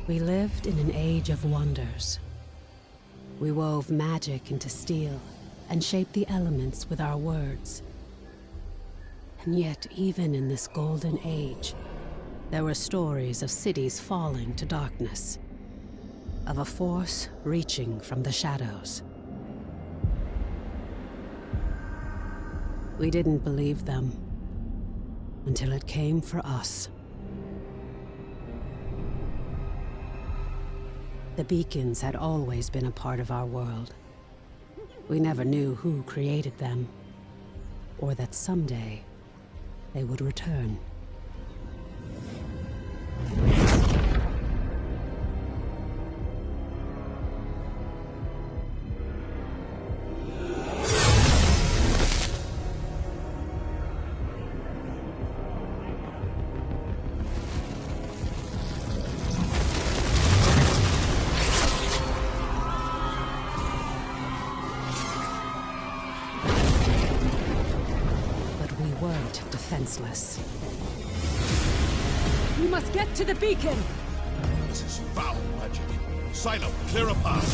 We lived in an age of wonders. We wove magic into steel and shaped the elements with our words. And yet, even in this golden age, there were stories of cities falling to darkness, of a force reaching from the shadows. We didn't believe them until it came for us. The beacons had always been a part of our world. We never knew who created them, or that someday they would return. Defenseless. We must get to the beacon! This is foul magic. Silo, clear a path.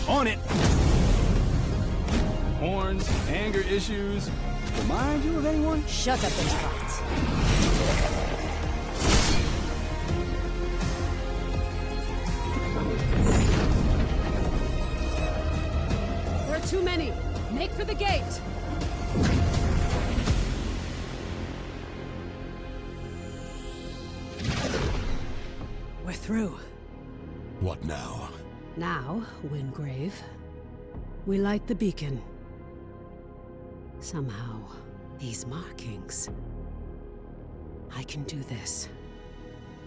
On it! Horns, anger issues. Remind you of anyone? Shut up and fight. There are too many. Make for the gate. We're through. What now? Now, Wingrave, we light the beacon. Somehow, these markings... I can do this.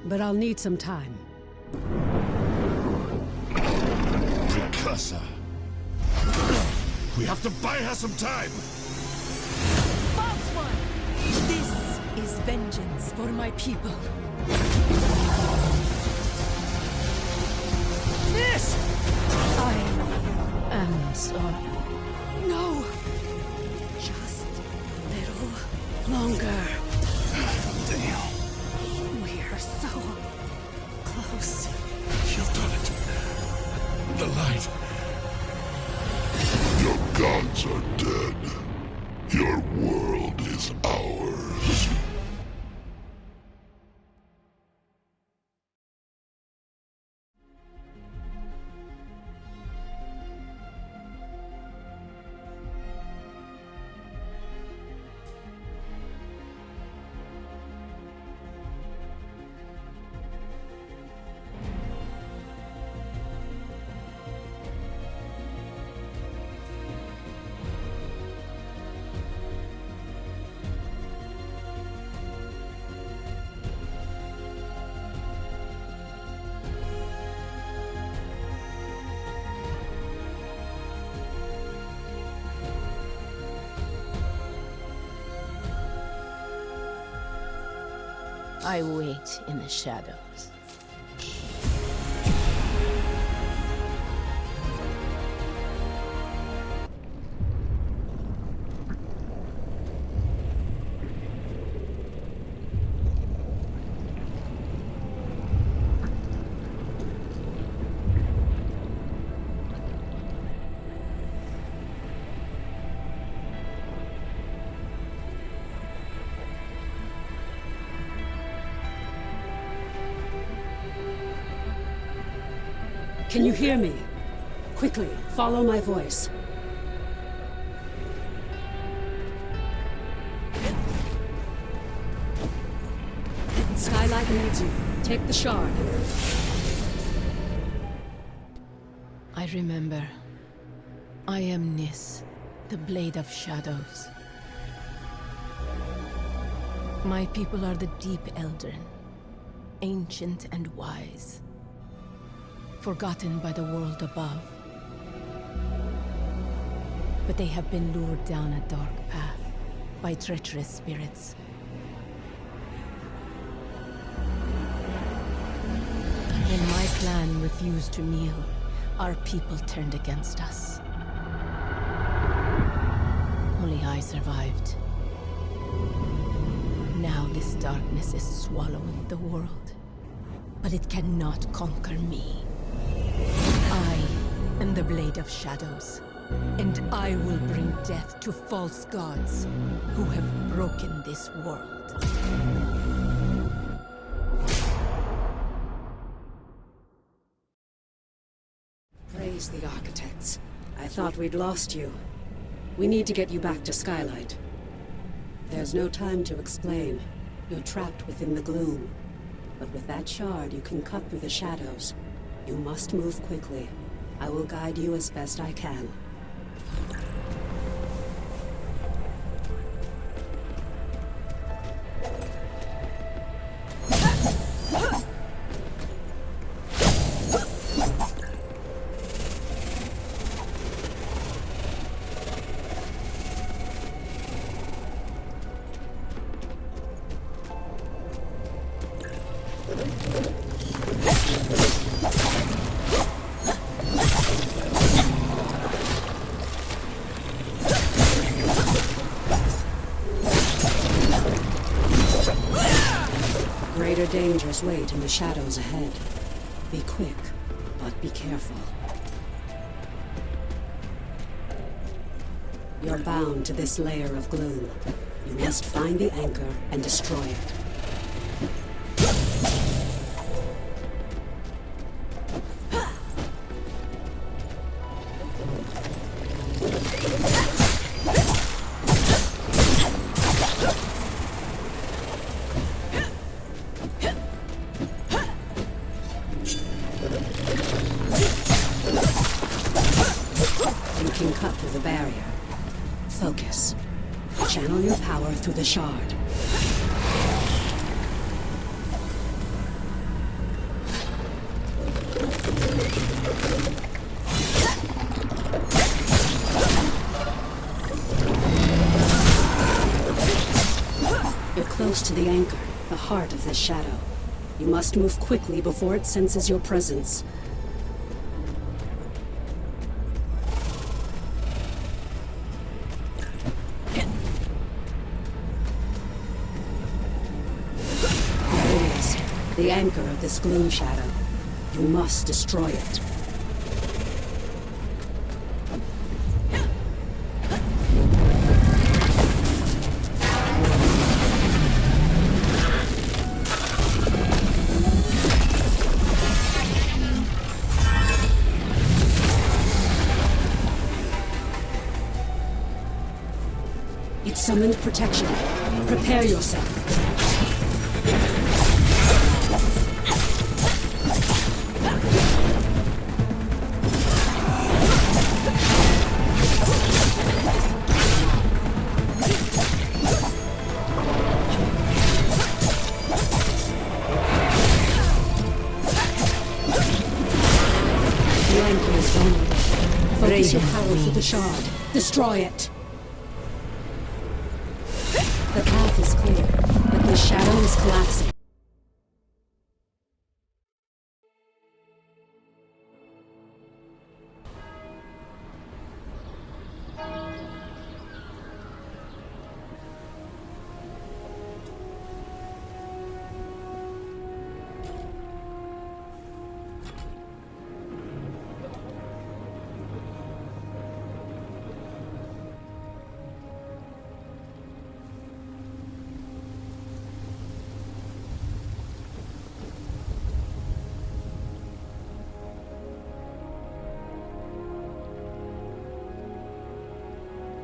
But I'll need some time. Precursor. We have to buy her some time! False one! This is vengeance for my people. This! I am sorry. No! Just a little longer. Damn. We're so close. You've done it. The light. Your gods are dead. Your world is ours. I wait in the shadows. Can you hear me? Quickly, follow my voice. Skylight needs you. Take the shard. I remember. I am Nis, the Blade of Shadows. My people are the Deep Eldrin, ancient and wise. Forgotten by the world above. But they have been lured down a dark path by treacherous spirits. When my clan refused to kneel, our people turned against us. Only I survived. Now this darkness is swallowing the world. but it cannot conquer me. I am the Blade of Shadows, and I will bring death to false gods who have broken this world. Praise the architects. I thought we'd lost you. We need to get you back to Skylight. There's no time to explain. You're trapped within the gloom. But with that shard, you can cut through the shadows. You must move quickly. I will guide you as best I can. Greater dangers wait in the shadows ahead. Be quick, but be careful. You're bound to this layer of gloom. You must find the anchor and destroy it. Focus. Channel your power through the shard. You're close to the anchor, the heart of this shadow. You must move quickly before it senses your presence. The anchor of this gloom shadow. You must destroy it. It summoned protection. Prepare yourself. Focus your power through the shard. Destroy it. The path is clear, but the shadow is collapsing.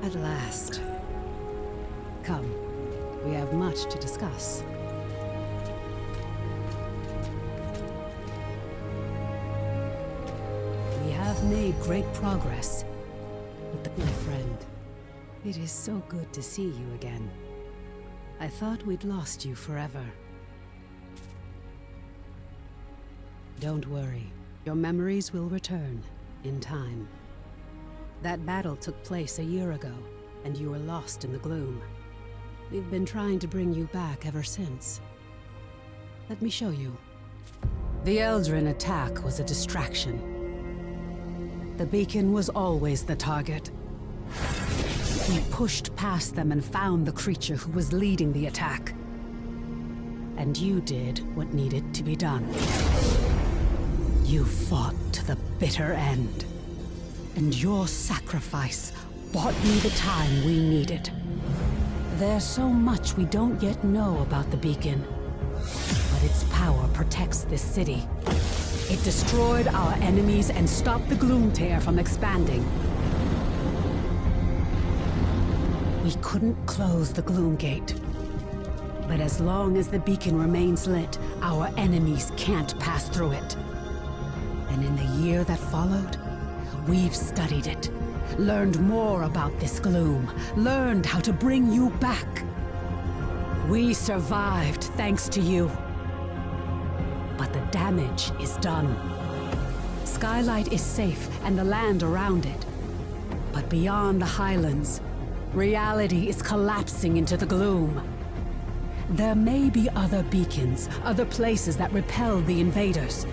At last. Come, we have much to discuss. We have made great progress. But my friend, it is so good to see you again. I thought we'd lost you forever. Don't worry, your memories will return in time. That battle took place a year ago, and you were lost in the gloom. We've been trying to bring you back ever since. Let me show you. The Eldrin attack was a distraction. The beacon was always the target. We pushed past them and found the creature who was leading the attack. And you did what needed to be done. You fought to the bitter end. And your sacrifice bought me the time we needed. There's so much we don't yet know about the beacon. But its power protects this city. It destroyed our enemies and stopped the gloom tear from expanding. We couldn't close the gloom gate. But as long as the beacon remains lit, our enemies can't pass through it. And in the year that followed, we've studied it, learned more about this gloom, learned how to bring you back. We survived thanks to you. But the damage is done. Skylight is safe and the land around it. But beyond the Highlands, reality is collapsing into the gloom. There may be other beacons, other places that repel the invaders.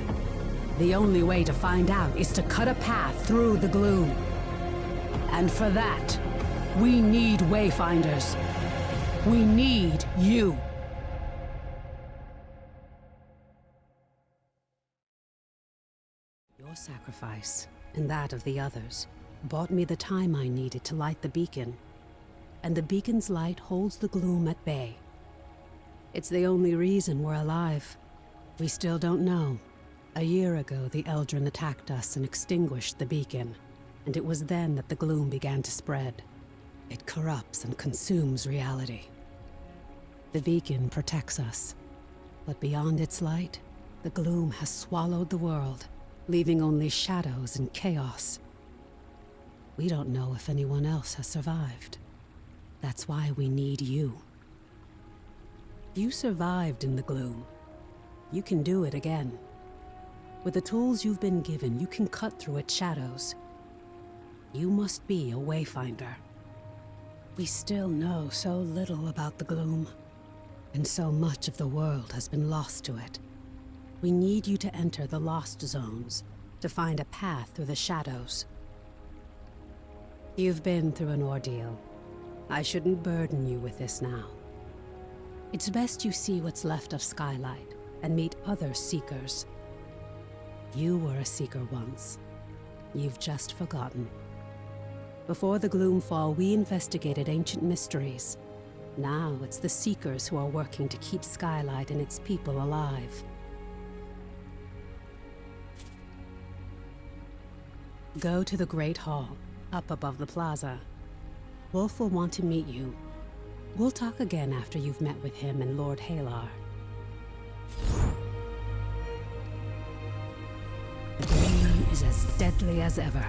The only way to find out is to cut a path through the gloom. And for that, we need Wayfinders. We need you. Your sacrifice, and that of the others, bought me the time I needed to light the beacon. And the beacon's light holds the gloom at bay. It's the only reason we're alive. We still don't know. A year ago, the Eldrin attacked us and extinguished the beacon. And it was then that the gloom began to spread. It corrupts and consumes reality. The beacon protects us. But beyond its light, the gloom has swallowed the world, leaving only shadows and chaos. We don't know if anyone else has survived. That's why we need you. You survived in the gloom. You can do it again. With the tools you've been given, you can cut through its shadows. You must be a Wayfinder. We still know so little about the gloom, and so much of the world has been lost to it. We need you to enter the lost zones, to find a path through the shadows. You've been through an ordeal. I shouldn't burden you with this now. It's best you see what's left of Skylight and meet other Seekers. You were a Seeker once. You've just forgotten. Before the Gloomfall, we investigated ancient mysteries. Now it's the Seekers who are working to keep Skylight and its people alive. Go to the Great Hall, up above the plaza. Wolf will want to meet you. We'll talk again after you've met with him and Lord Halar. The gloom is as deadly as ever.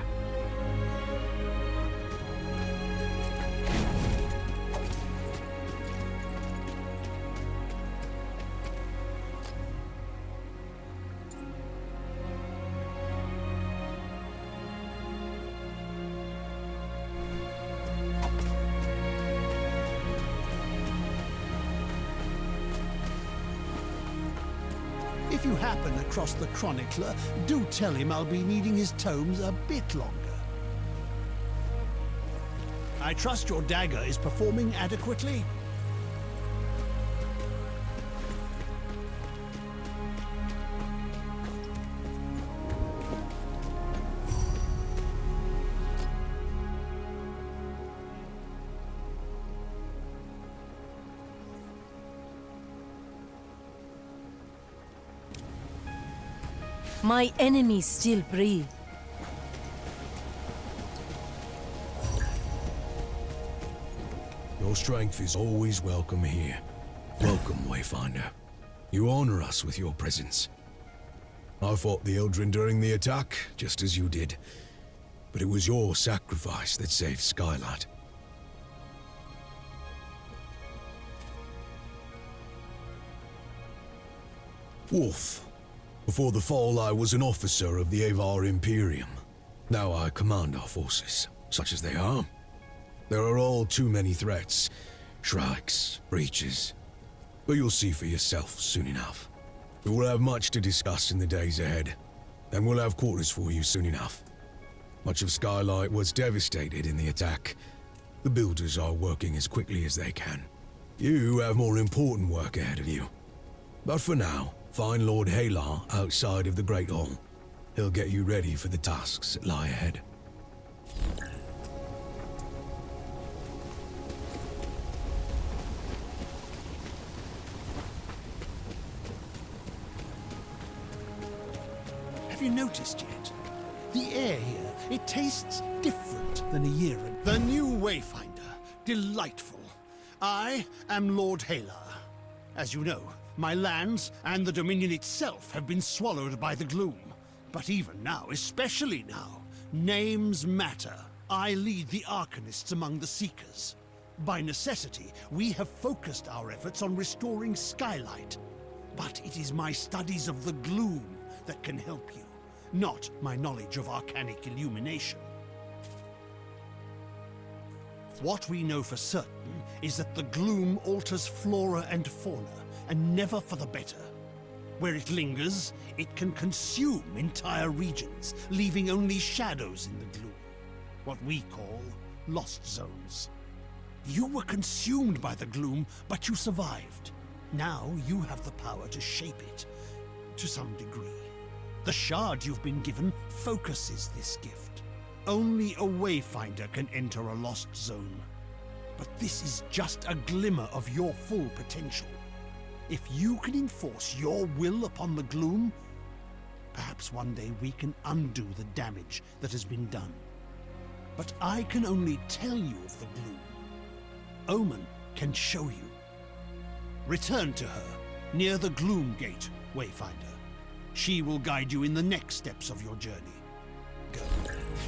If you happen across the Chronicler, do tell him I'll be needing his tomes a bit longer. I trust your dagger is performing adequately. My enemies still breathe. Your strength is always welcome here. Welcome, Wayfinder. You honor us with your presence. I fought the Eldrin during the attack, just as you did. But it was your sacrifice that saved Skylight. Wolf. Before the fall, I was an officer of the Avar Imperium. Now I command our forces, such as they are. There are all too many threats. Shrikes, breaches. But you'll see for yourself soon enough. We will have much to discuss in the days ahead, and we'll have quarters for you soon enough. Much of Skylight was devastated in the attack. The builders are working as quickly as they can. You have more important work ahead of you. But for now, find Lord Halar outside of the Great Hall. He'll get you ready for the tasks that lie ahead. Have you noticed yet? The air here, it tastes different than a year ago. The new Wayfinder. Delightful. I am Lord Halar. As you know, my lands and the Dominion itself have been swallowed by the gloom. But even now, especially now, names matter. I lead the Arcanists among the Seekers. By necessity, we have focused our efforts on restoring Skylight. But it is my studies of the gloom that can help you, not my knowledge of arcanic illumination. What we know for certain is that the gloom alters flora and fauna, and never for the better. Where it lingers, it can consume entire regions, leaving only shadows in the gloom. What we call lost zones. You were consumed by the gloom, but you survived. Now you have the power to shape it, to some degree. The shard you've been given focuses this gift. Only a Wayfinder can enter a lost zone. But this is just a glimmer of your full potential. If you can enforce your will upon the gloom, perhaps one day we can undo the damage that has been done. But I can only tell you of the gloom. Omen can show you. Return to her, near the Gloom Gate, Wayfinder. She will guide you in the next steps of your journey. Go.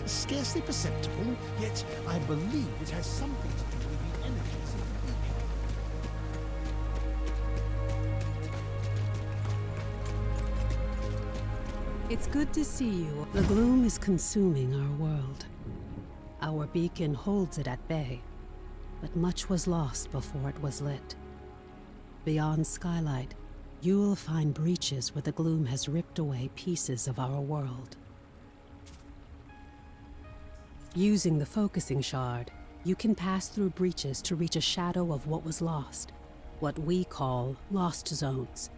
Scarcely perceptible, yet I believe it has something to do with the energies of the beacon. It's good to see you. The gloom is consuming our world. Our beacon holds it at bay, but much was lost before it was lit. Beyond Skylight, you will find breaches where the gloom has ripped away pieces of our world. Using the focusing shard, you can pass through breaches to reach a shadow of what was lost, what we call lost zones.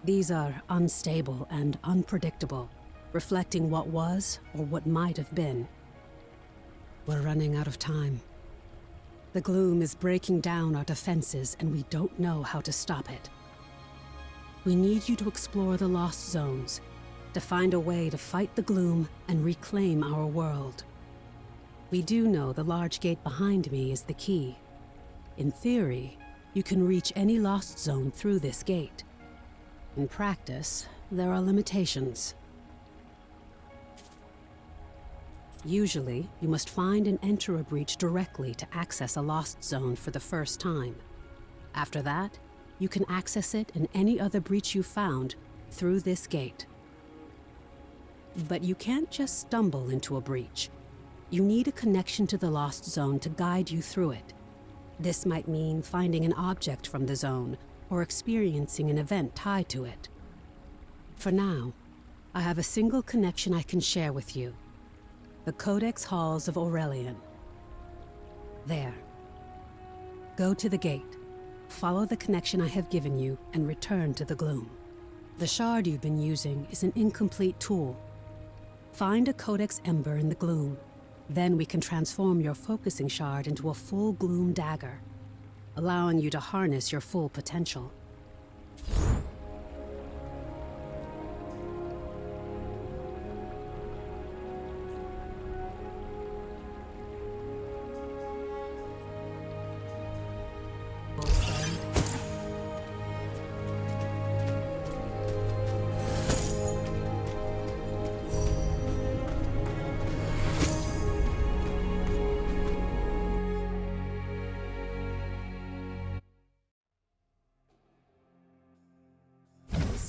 These are unstable and unpredictable, reflecting what was or what might have been. We're running out of time. The gloom is breaking down our defenses, and we don't know how to stop it. We need you to explore the lost zones, to find a way to fight the gloom and reclaim our world. We do know the large gate behind me is the key. In theory, you can reach any lost zone through this gate. In practice, there are limitations. Usually, you must find and enter a breach directly to access a lost zone for the first time. After that, you can access it and any other breach you found through this gate. But you can't just stumble into a breach. You need a connection to the lost zone to guide you through it. This might mean finding an object from the zone or experiencing an event tied to it. For now, I have a single connection I can share with you. The Codex Halls of Aurelian. There. Go to the gate, follow the connection I have given you, and return to the gloom. The shard you've been using is an incomplete tool. Find a Codex Ember in the gloom. Then we can transform your focusing shard into a full gloom dagger, allowing you to harness your full potential.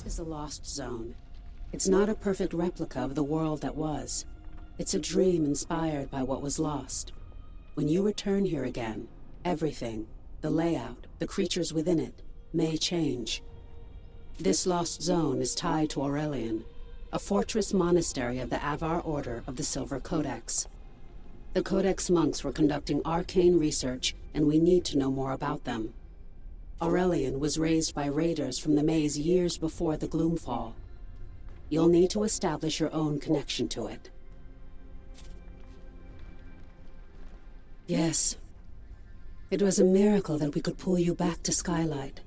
Is a lost zone. It's not a perfect replica of the world that was. It's a dream inspired by what was lost. When you return here again, everything, the layout, the creatures within it, may change. This lost zone is tied to Aurelian, a fortress monastery of the Avar Order of the Silver Codex. The Codex monks were conducting arcane research, and we need to know more about them. Aurelian was raised by raiders from the maze years before the Gloomfall. You'll need to establish your own connection to it. Yes. It was a miracle that we could pull you back to Skylight.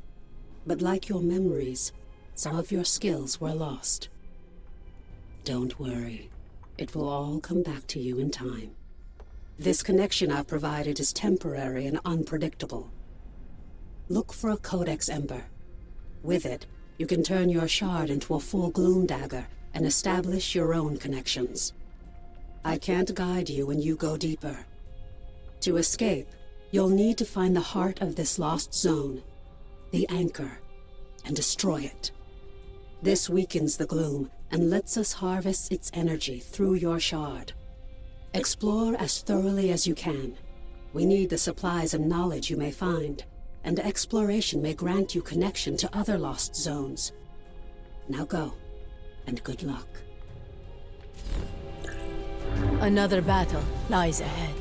But like your memories, some of your skills were lost. Don't worry. It will all come back to you in time. This connection I've provided is temporary and unpredictable. Look for a Codex Ember. With it, you can turn your shard into a full Gloom Dagger and establish your own connections. I can't guide you when you go deeper. To escape, you'll need to find the heart of this lost zone, the Anchor, and destroy it. This weakens the Gloom and lets us harvest its energy through your shard. Explore as thoroughly as you can. We need the supplies and knowledge you may find, and exploration may grant you connection to other lost zones. Now go, and good luck. Another battle lies ahead.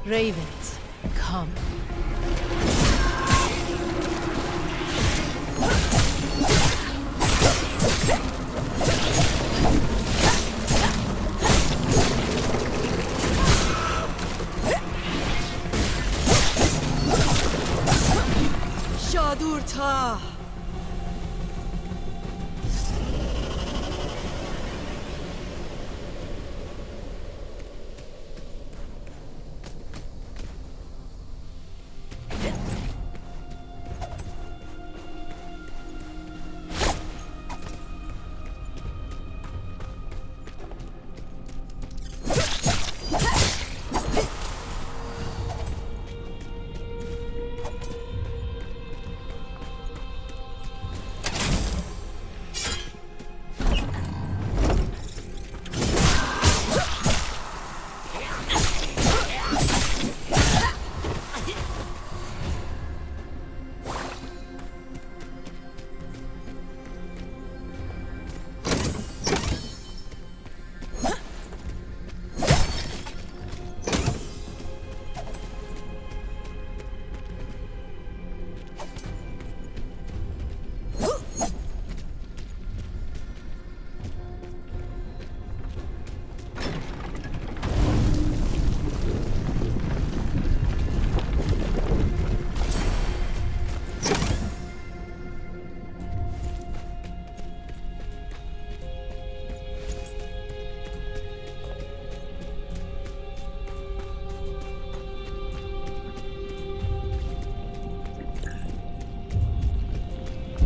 Ravens, come. Shadurta!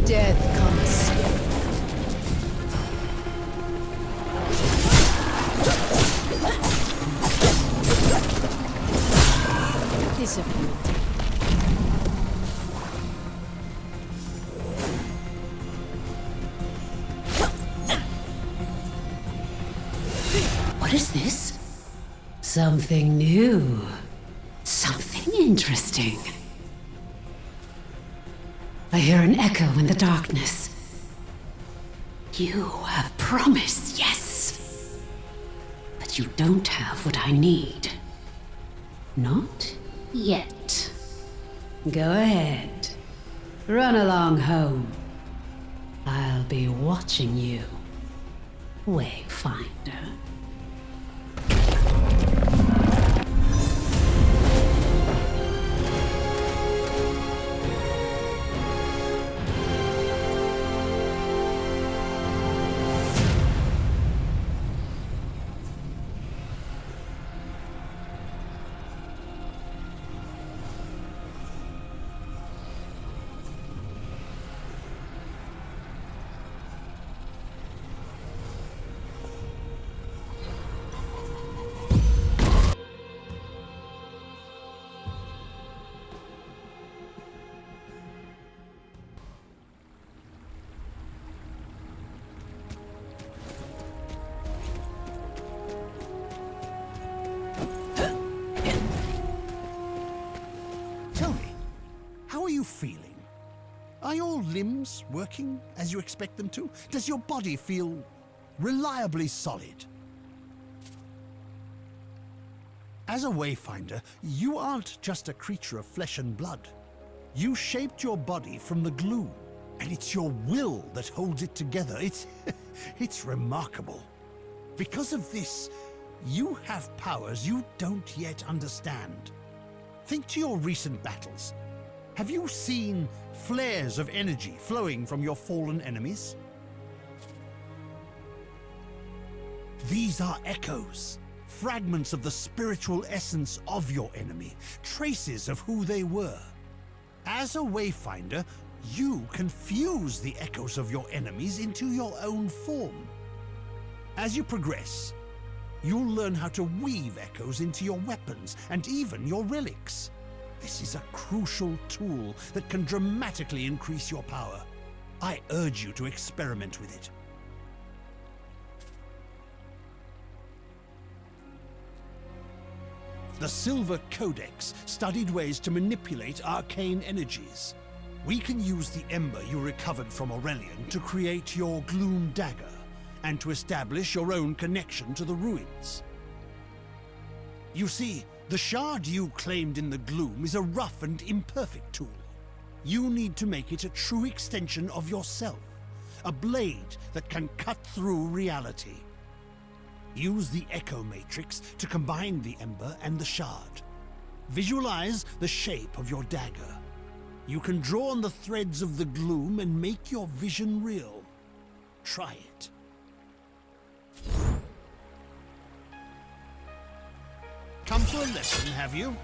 Death comes swift. Disappointing. What is this? Something new. Something interesting. I hear an echo in the darkness. You have promise, yes. But you don't have what I need. Not yet. Go ahead. Run along home. I'll be watching you, Wayfinder. are you feeling? Are your limbs working as you expect them to? Does your body feel reliably solid? As a Wayfinder, you aren't just a creature of flesh and blood. You shaped your body from the gloom, and it's your will that holds it together. It's remarkable. Because of this, you have powers you don't yet understand. Think to your recent battles. Have you seen flares of energy flowing from your fallen enemies? These are echoes, fragments of the spiritual essence of your enemy, traces of who they were. As a Wayfinder, you can fuse the echoes of your enemies into your own form. As you progress, you'll learn how to weave echoes into your weapons and even your relics. This is a crucial tool that can dramatically increase your power. I urge you to experiment with it. The Silver Codex studied ways to manipulate arcane energies. We can use the ember you recovered from Aurelian to create your Gloom Dagger, and to establish your own connection to the ruins. You see, the shard you claimed in the gloom is a rough and imperfect tool. You need to make it a true extension of yourself, a blade that can cut through reality. Use the Echo Matrix to combine the ember and the shard. Visualize the shape of your dagger. You can draw on the threads of the gloom and make your vision real. Try it. Come for a lesson, have you?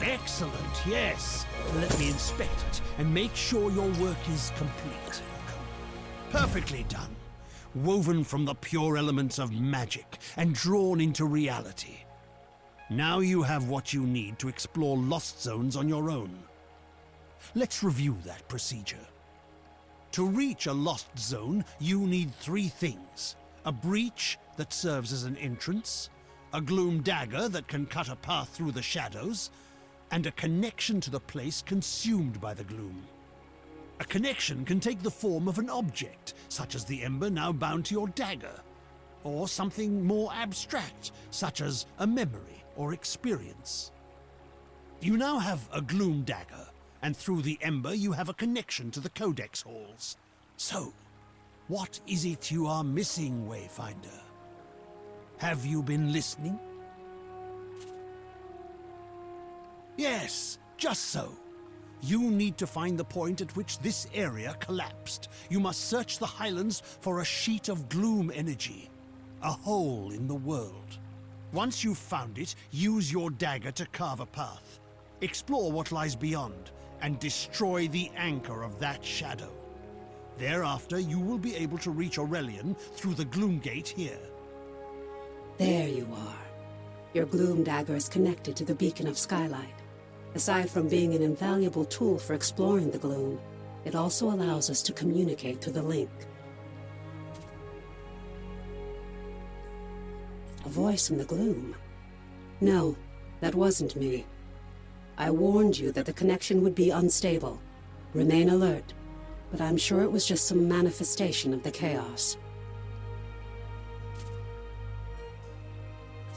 Excellent, yes. Let me inspect it and make sure your work is complete. Perfectly done. Woven from the pure elements of magic and drawn into reality. Now you have what you need to explore lost zones on your own. Let's review that procedure. To reach a lost zone, you need 3 things. A breach that serves as an entrance, a gloom dagger that can cut a path through the shadows, and a connection to the place consumed by the gloom. A connection can take the form of an object, such as the ember now bound to your dagger, or something more abstract, such as a memory or experience. You now have a gloom dagger, and through the ember you have a connection to the Codex halls. So, what is it you are missing, Wayfinder? Have you been listening? Yes, just so. You need to find the point at which this area collapsed. You must search the Highlands for a sheet of gloom energy, a hole in the world. Once you've found it, use your dagger to carve a path. Explore what lies beyond, and destroy the anchor of that shadow. Thereafter, you will be able to reach Aurelian through the Gloom Gate here. There you are. Your gloom dagger is connected to the Beacon of Skylight. Aside from being an invaluable tool for exploring the gloom, it also allows us to communicate through the link. A voice in the gloom? No, that wasn't me. I warned you that the connection would be unstable. Remain alert, but I'm sure it was just some manifestation of the chaos.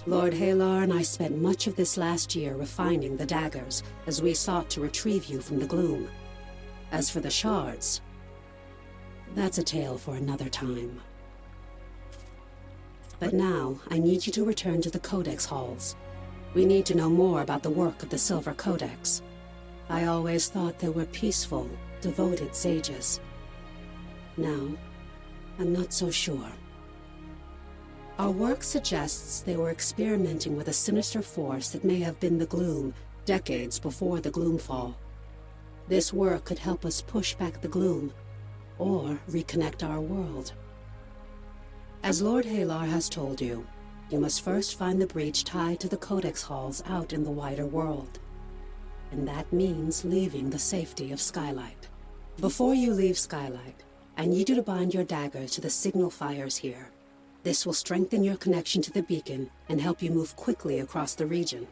Lord Halar and I spent much of this last year refining the daggers as we sought to retrieve you from the gloom. As for the shards, that's a tale for another time. But now, I need you to return to the Codex halls. We need to know more about the work of the Silver Codex. I always thought they were peaceful, devoted sages. Now, I'm not so sure. Our work suggests they were experimenting with a sinister force that may have been the gloom decades before the Gloomfall. This work could help us push back the gloom, or reconnect our world. As Lord Halar has told you, you must first find the breach tied to the Codex halls out in the wider world. And that means leaving the safety of Skylight. Before you leave Skylight, I need you to bind your daggers to the signal fires here. This will strengthen your connection to the beacon and help you move quickly across the region.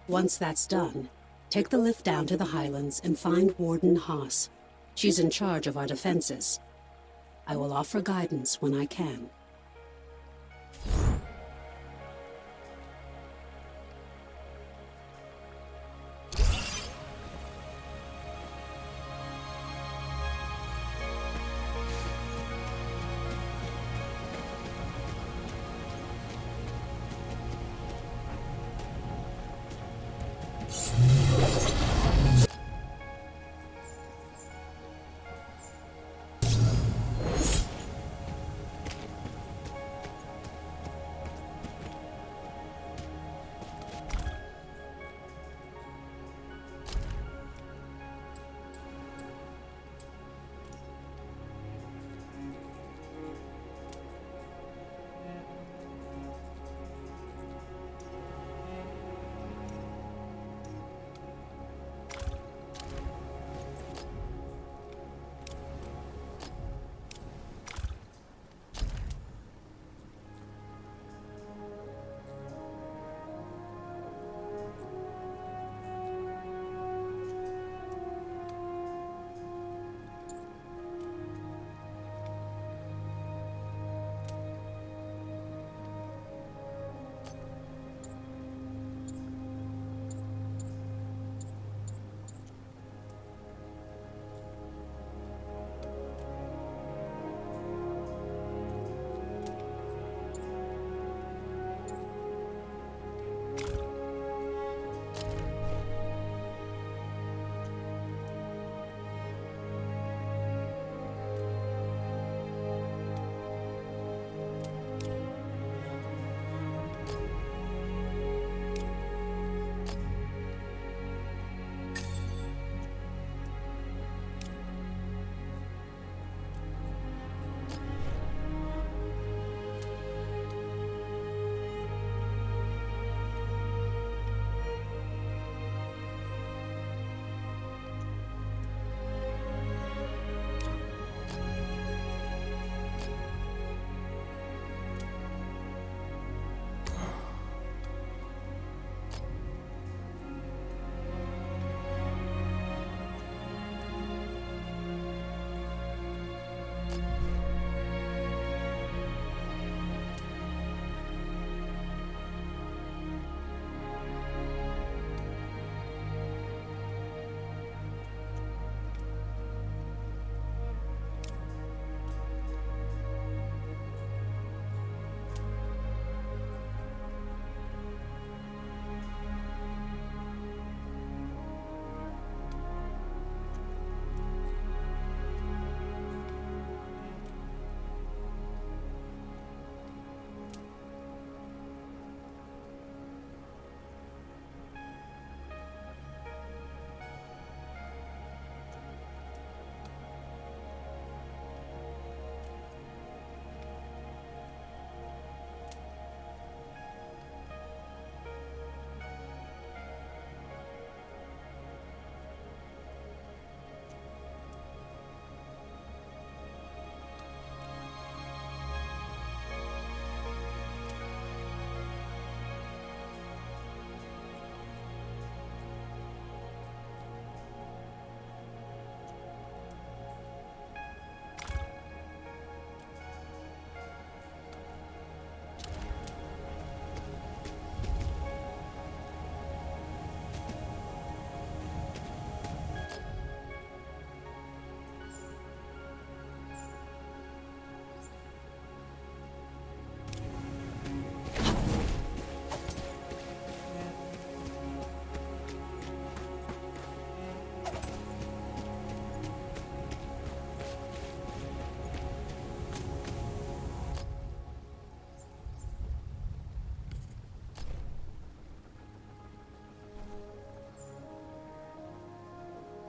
Once that's done, take the lift down to the Highlands and find Warden Haas. She's in charge of our defenses. I will offer guidance when I can.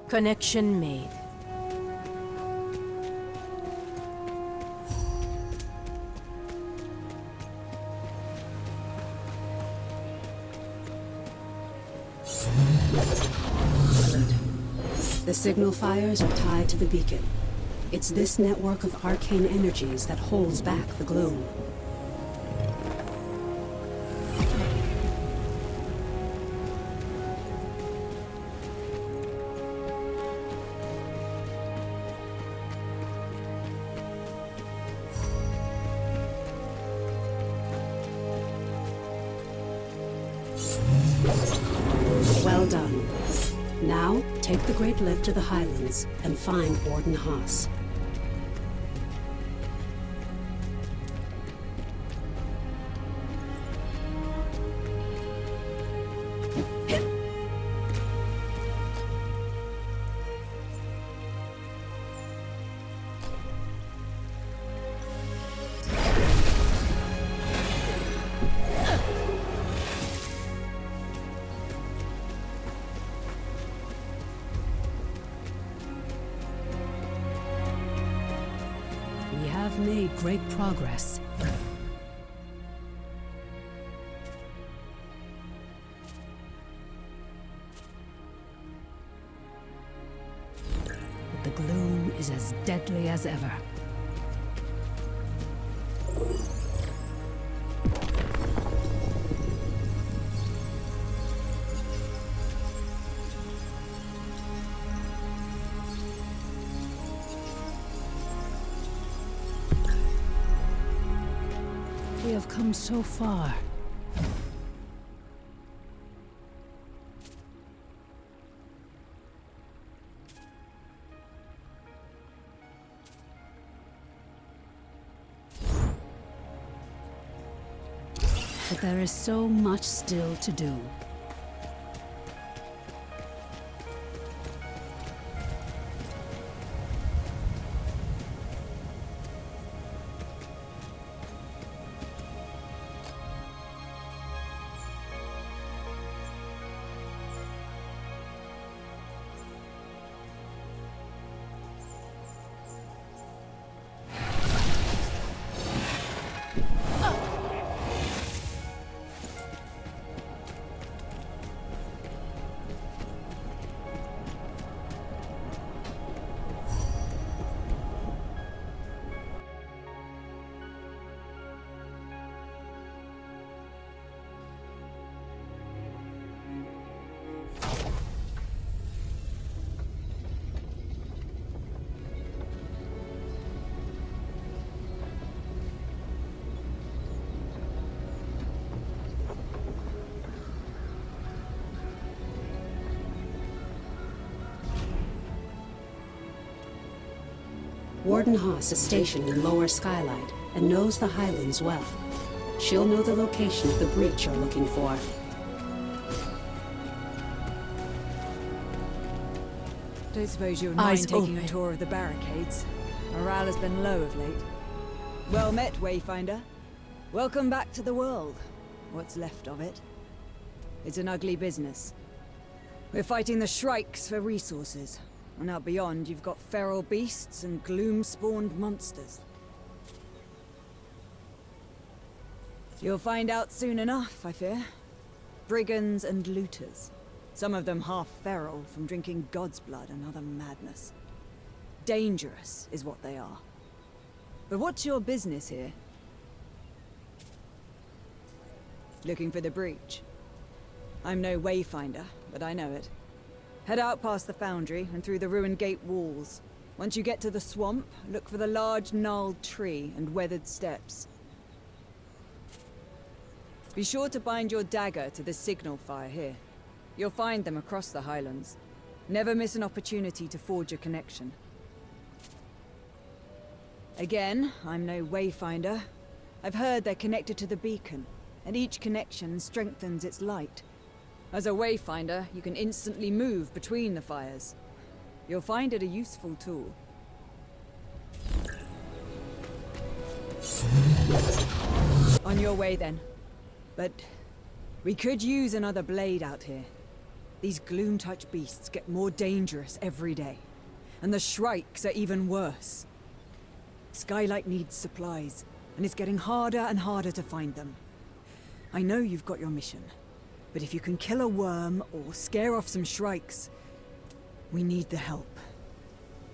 Connection made. The signal fires are tied to the beacon. It's this network of arcane energies that holds back the gloom. Well done. Now, take the Great Lift to the Highlands and find Warden Haas. We have made great progress. But the gloom is as deadly as ever. We have come so far. But there is so much still to do. Warden Haas is stationed in Lower Skylight and knows the Highlands well. She'll know the location of the breach you're looking for. Don't suppose you would mind taking a tour of the barricades. Morale has been low of late. Well met, Wayfinder. Welcome back to the world. What's left of it. It's an ugly business. We're fighting the Shrikes for resources. And out beyond, you've got feral beasts and gloom-spawned monsters. You'll find out soon enough, I fear. Brigands and looters. Some of them half feral from drinking God's blood and other madness. Dangerous is what they are. But what's your business here? Looking for the breach. I'm no Wayfinder, but I know it. Head out past the foundry and through the ruined gate walls. Once you get to the swamp, look for the large gnarled tree and weathered steps. Be sure to bind your dagger to the signal fire here. You'll find them across the Highlands. Never miss an opportunity to forge a connection. Again, I'm no Wayfinder. I've heard they're connected to the beacon, and each connection strengthens its light. As a Wayfinder, you can instantly move between the fires. You'll find it a useful tool. On your way then. But we could use another blade out here. These gloom-touch beasts get more dangerous every day. And the Shrikes are even worse. Skylight needs supplies, and it's getting harder and harder to find them. I know you've got your mission. But if you can kill a worm or scare off some shrikes, we need the help.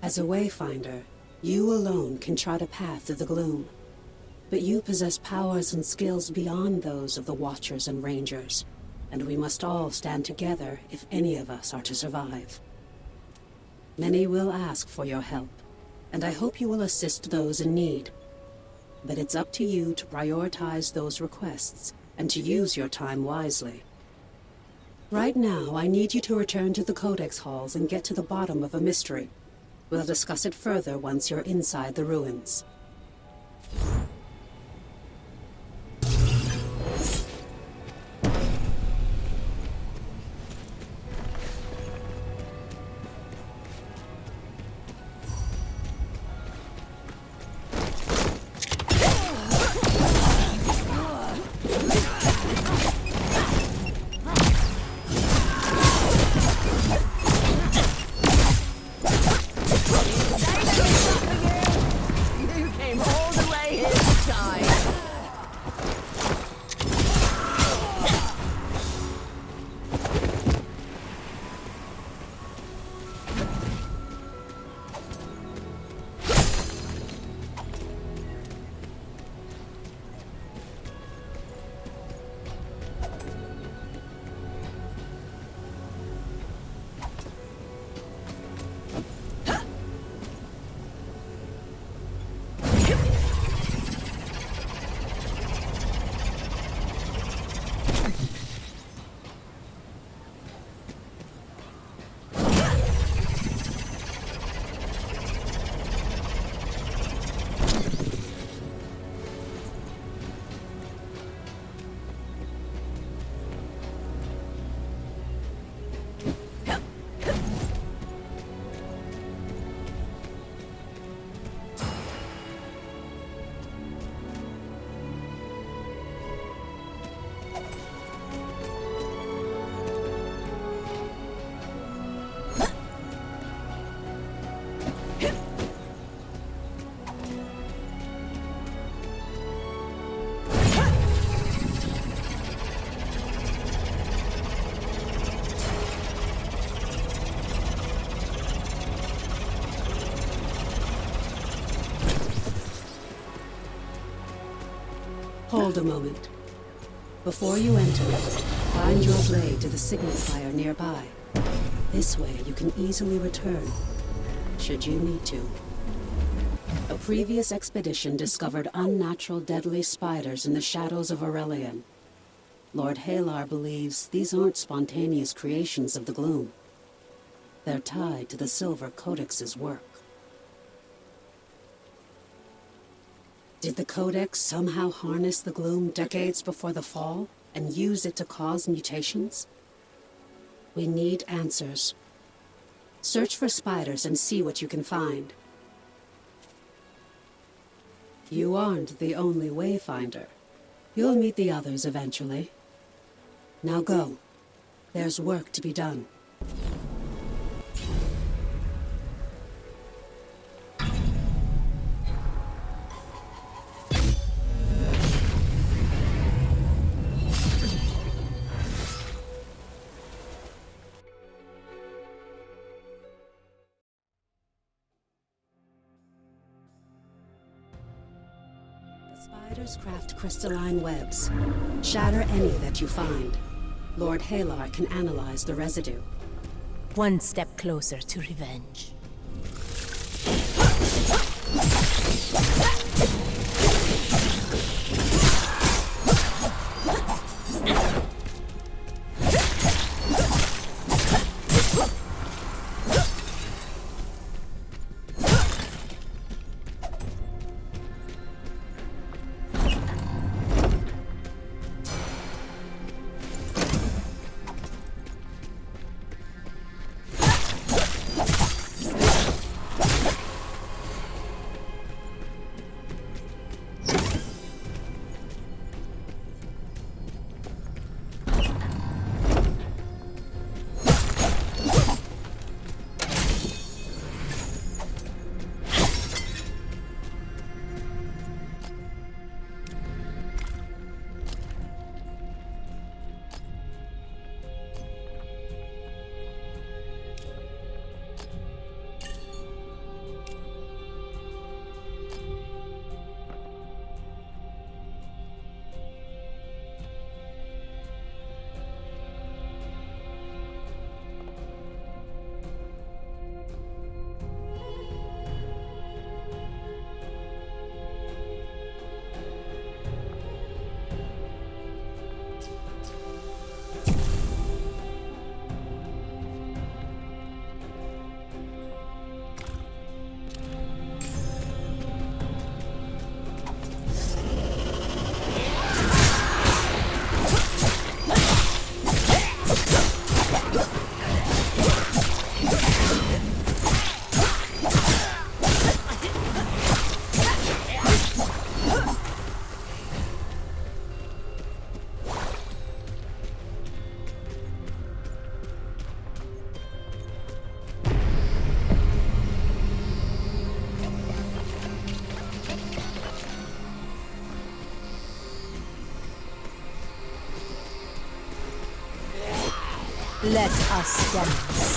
As a Wayfinder, you alone can chart a path through the gloom. But you possess powers and skills beyond those of the Watchers and Rangers, and we must all stand together if any of us are to survive. Many will ask for your help, and I hope you will assist those in need. But it's up to you to prioritize those requests and to use your time wisely. Right now, I need you to return to the Codex halls and get to the bottom of a mystery. We'll discuss it further once you're inside the ruins. Hold a moment. Before you enter, bind your blade to the signifier nearby. This way you can easily return, should you need to. A previous expedition discovered unnatural deadly spiders in the shadows of Aurelian. Lord Halar believes these aren't spontaneous creations of the gloom. They're tied to the Silver Codex's work. Did the Codex somehow harness the gloom decades before the fall and use it to cause mutations? We need answers. Search for spiders and see what you can find. You aren't the only Wayfinder. You'll meet the others eventually. Now go. There's work to be done. Spiders craft crystalline webs. Shatter any that you find. Lord Halar can analyze the residue. One step closer to revenge. Let us dance.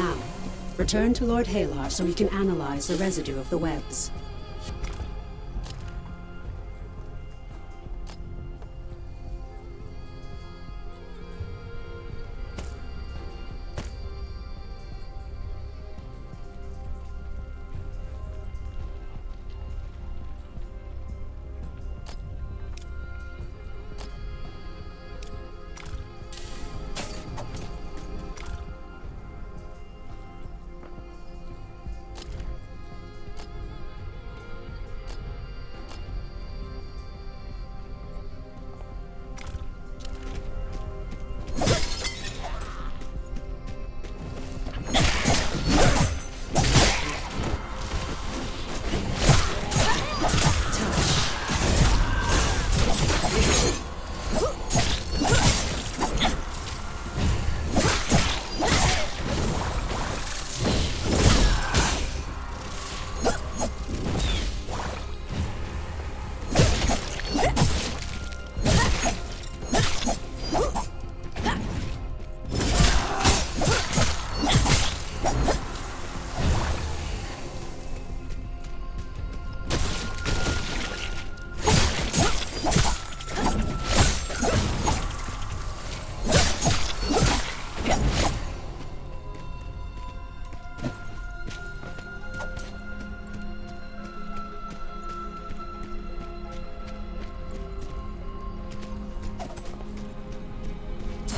Now, return to Lord Halar so we can analyze the residue of the webs.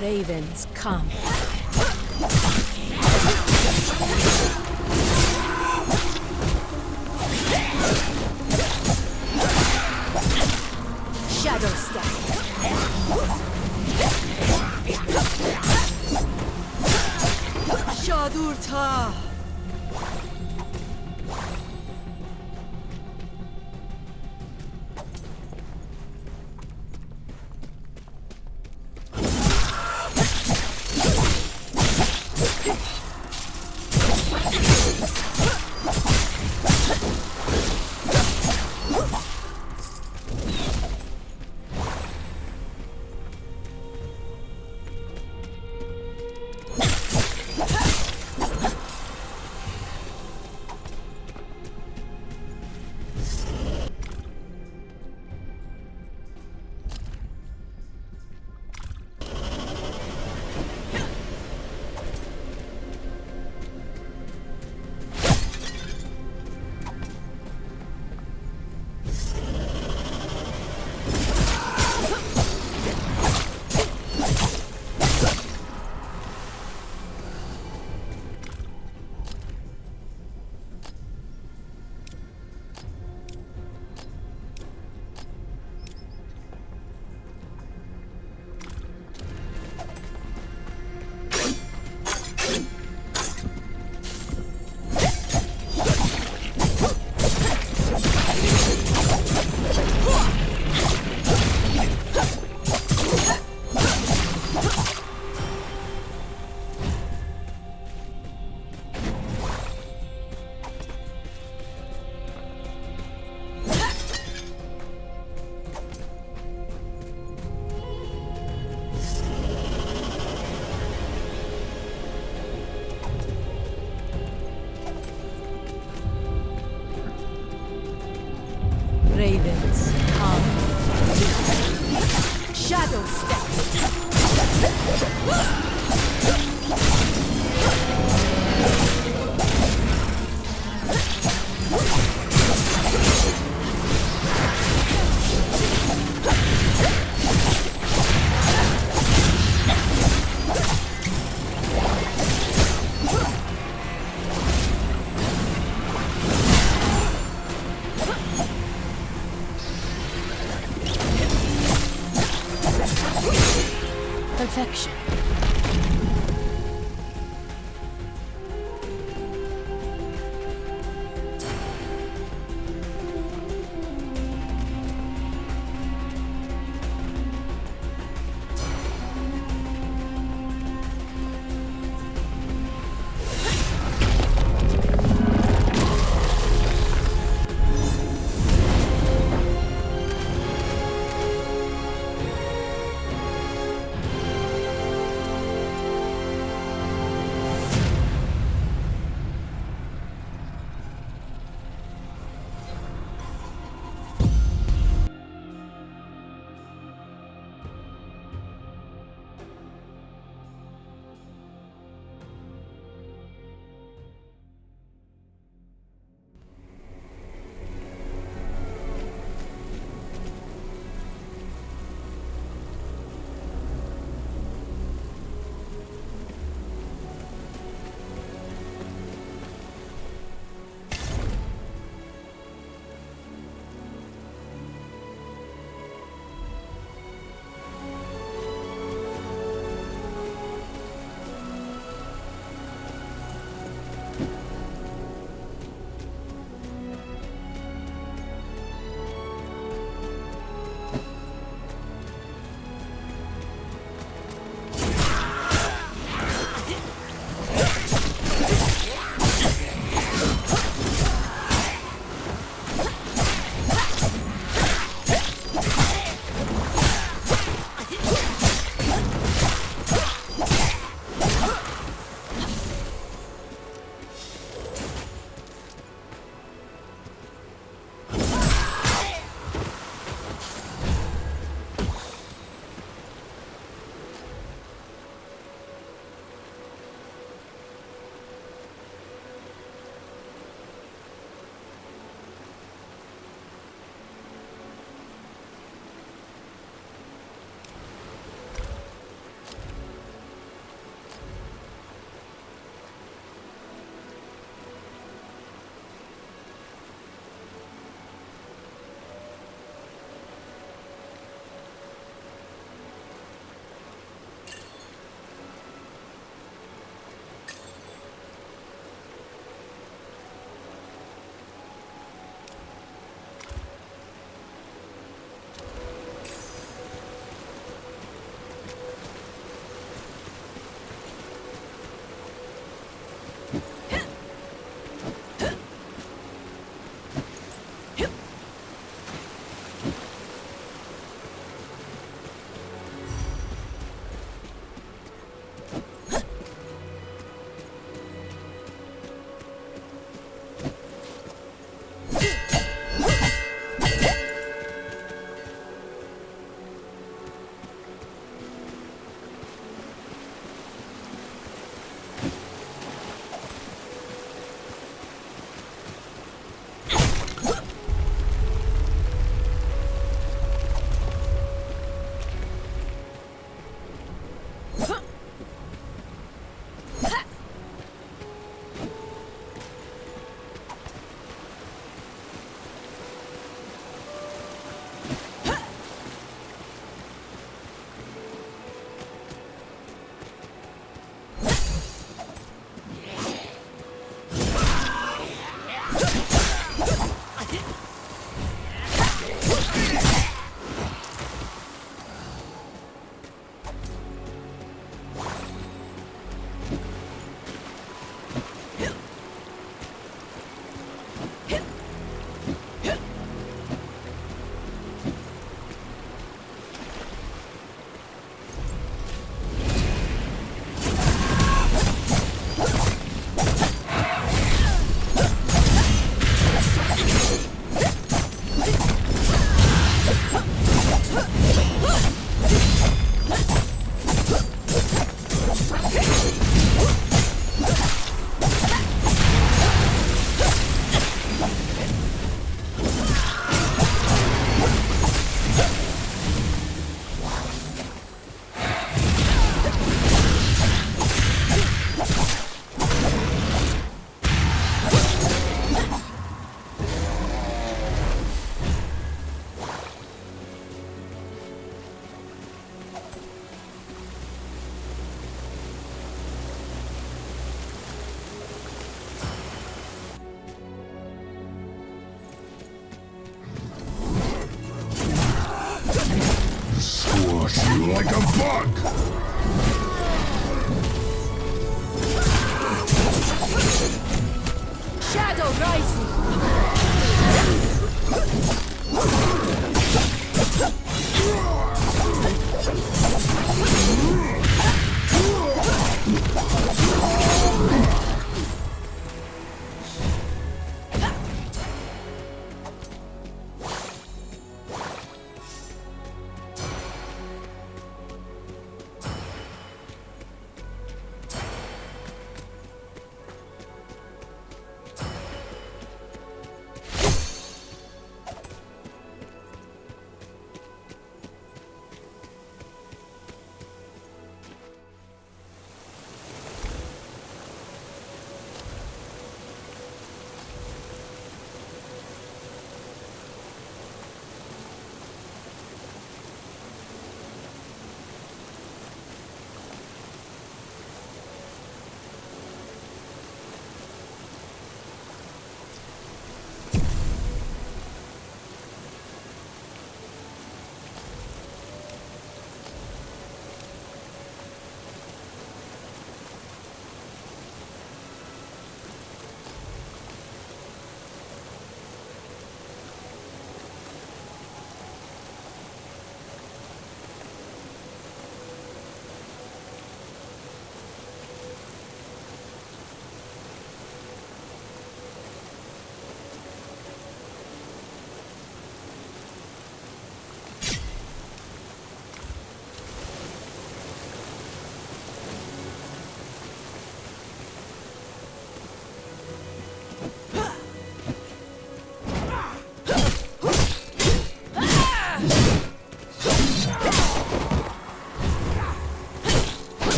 Ravens, come. Shadow step. Shadurta. Ravens, come. Shadow step. Perfection. like a bug! Shadow rising!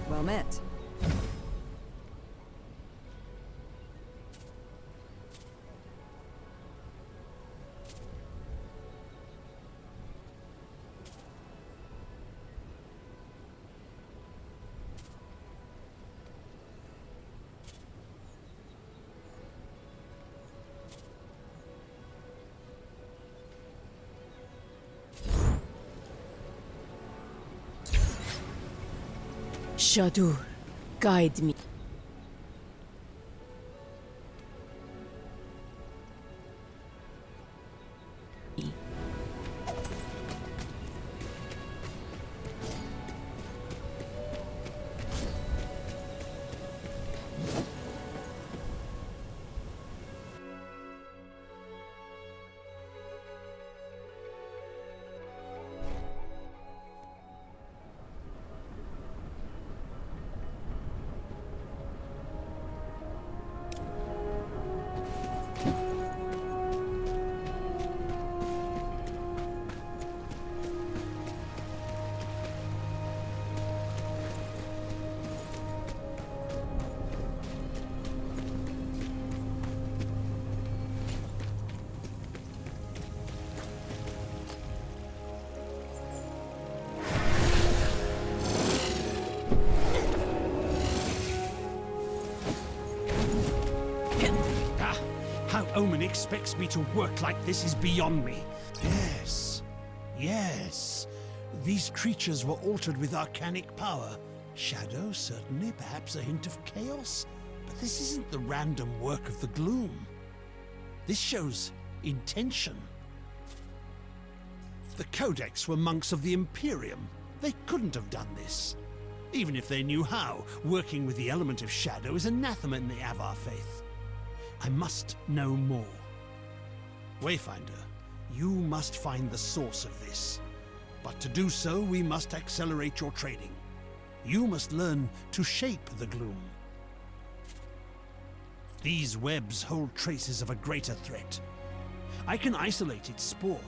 Well met. Shadur, guide me. How Omen expects me to work like this is beyond me. Yes. These creatures were altered with arcanic power. Shadow, certainly, perhaps a hint of chaos. But this isn't the random work of the gloom. This shows intention. The Codex were monks of the Imperium. They couldn't have done this. Even if they knew how, working with the element of shadow is anathema in the Avar faith. I must know more. Wayfinder, you must find the source of this. But to do so, we must accelerate your trading. You must learn to shape the gloom. These webs hold traces of a greater threat. I can isolate its spore.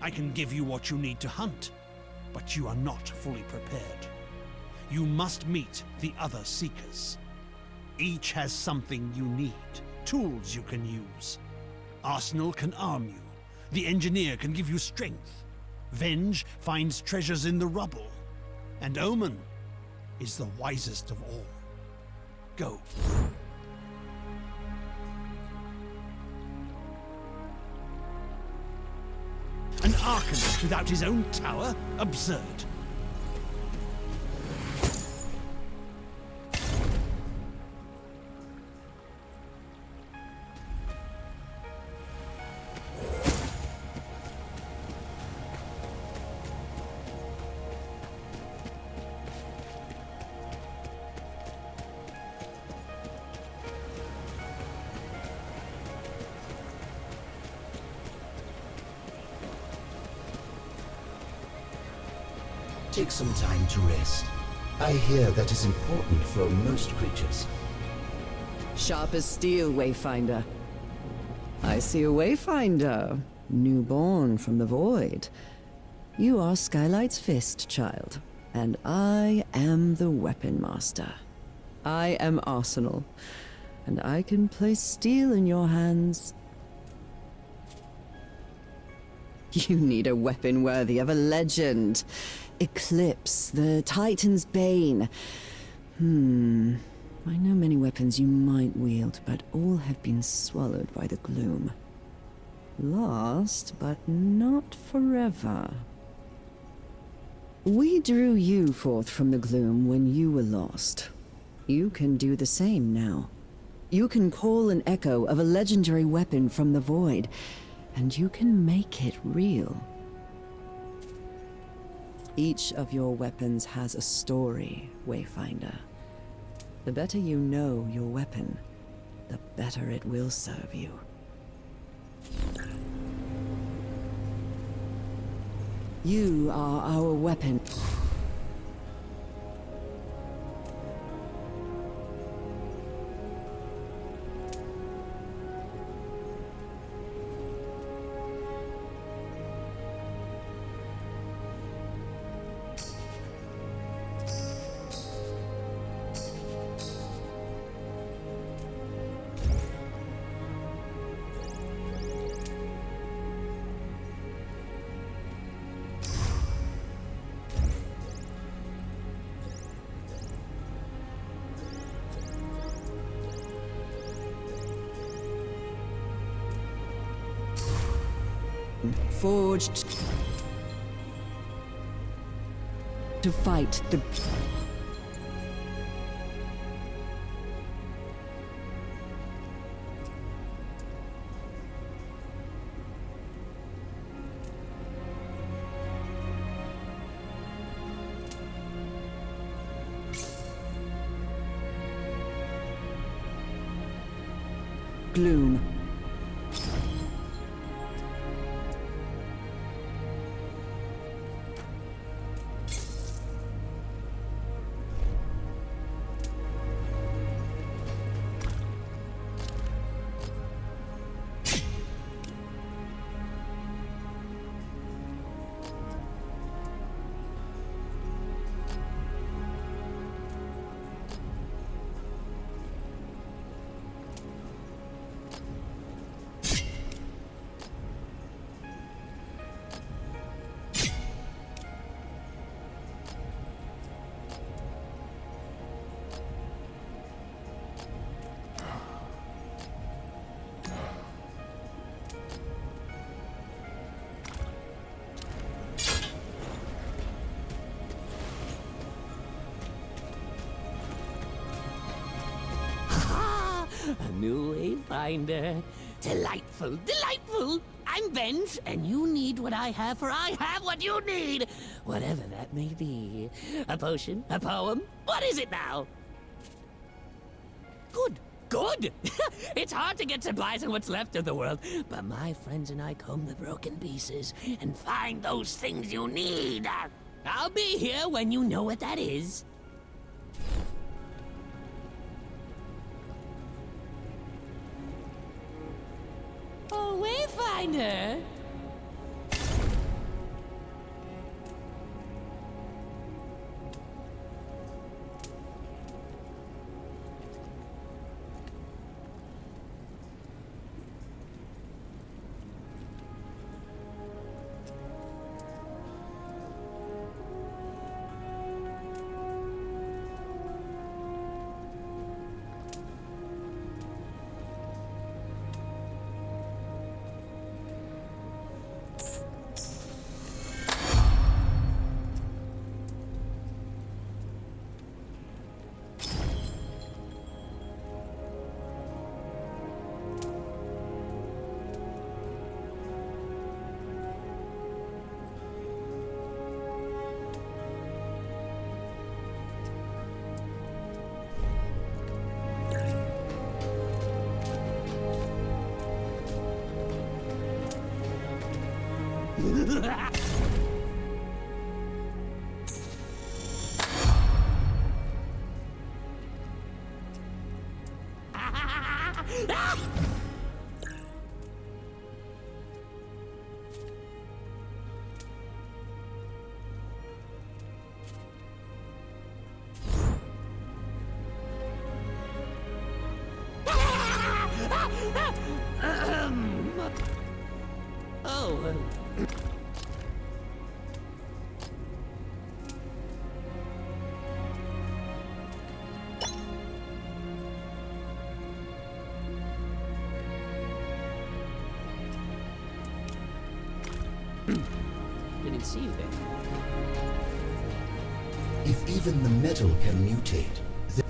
I can give you what you need to hunt, but you are not fully prepared. You must meet the other Seekers. Each has something you need, tools you can use. Arsenal can arm you. The Engineer can give you strength. Venge finds treasures in the rubble. And Omen is the wisest of all. Go. An Arcanist without his own tower? Absurd. Take some time to rest. I hear that is important for most creatures. Sharp as steel, Wayfinder. I see a Wayfinder, newborn from the void. You are Skylight's fist, child, and I am the Weapon Master. I am Arsenal, and I can place steel in your hands. You need a weapon worthy of a legend. Eclipse, the Titan's Bane. I know many weapons you might wield, but all have been swallowed by the gloom. Lost, but not forever. We drew you forth from the gloom when you were lost. You can do the same now. You can call an echo of a legendary weapon from the void, and you can make it real. Each of your weapons has a story, Wayfinder. The better you know your weapon, the better it will serve you. You are our weapon. Forged to fight the... gloom. A new Wayfinder. Delightful, delightful! I'm Benj, and you need what I have, for I have what you need! Whatever that may be. A potion? A poem? What is it now? Good, good! It's hard to get supplies in what's left of the world, but my friends and I comb the broken pieces and find those things you need. I'll be here when you know what that is. Oh, Wayfinder! Didn't see you there. If even the metal can mutate,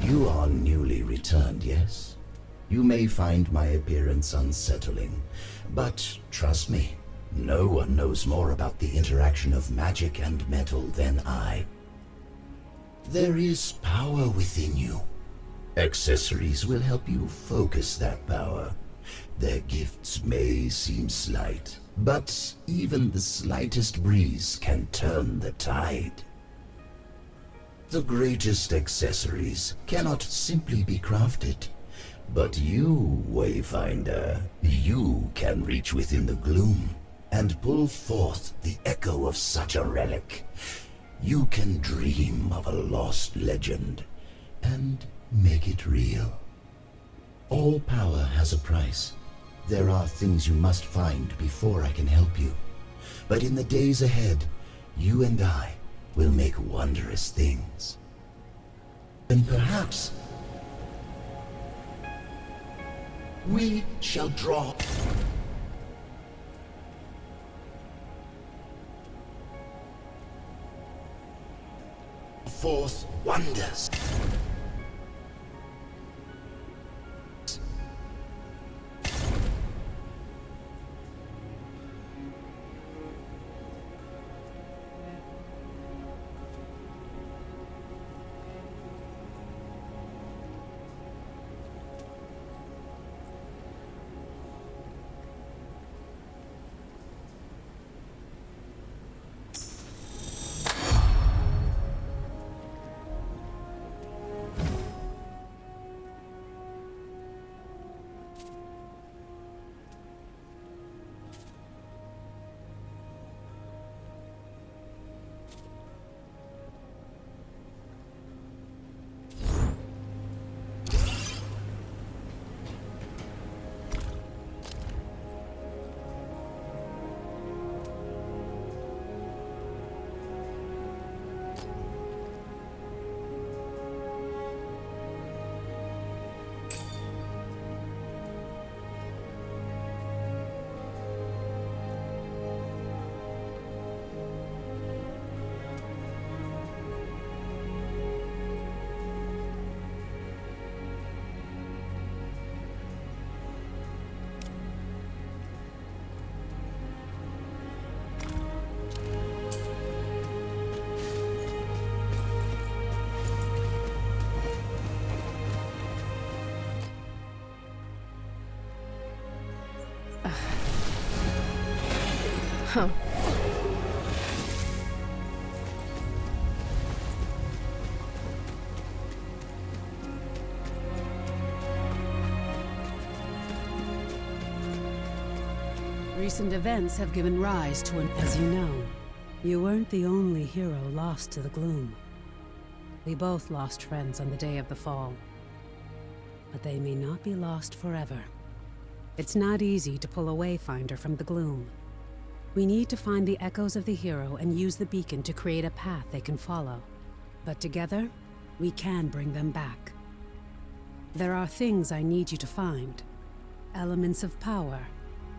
you are newly returned, yes? You may find my appearance unsettling, but trust me, no one knows more about the interaction of magic and metal than I. There is power within you, Accessories will help you focus that power. Their gifts may seem slight, but even the slightest breeze can turn the tide. The greatest accessories cannot simply be crafted. But you, Wayfinder, you can reach within the gloom and pull forth the echo of such a relic. You can dream of a lost legend and make it real. All power has a price. There are things you must find before I can help you. But in the days ahead, you and I will make wondrous things. And perhaps we shall draw forth wonders. Huh. Recent events have given rise to an... As you know, you weren't the only hero lost to the gloom. We both lost friends on the day of the fall. But they may not be lost forever. It's not easy to pull a Wayfinder from the gloom. We need to find the echoes of the hero and use the beacon to create a path they can follow. But together, we can bring them back. There are things I need you to find. Elements of power.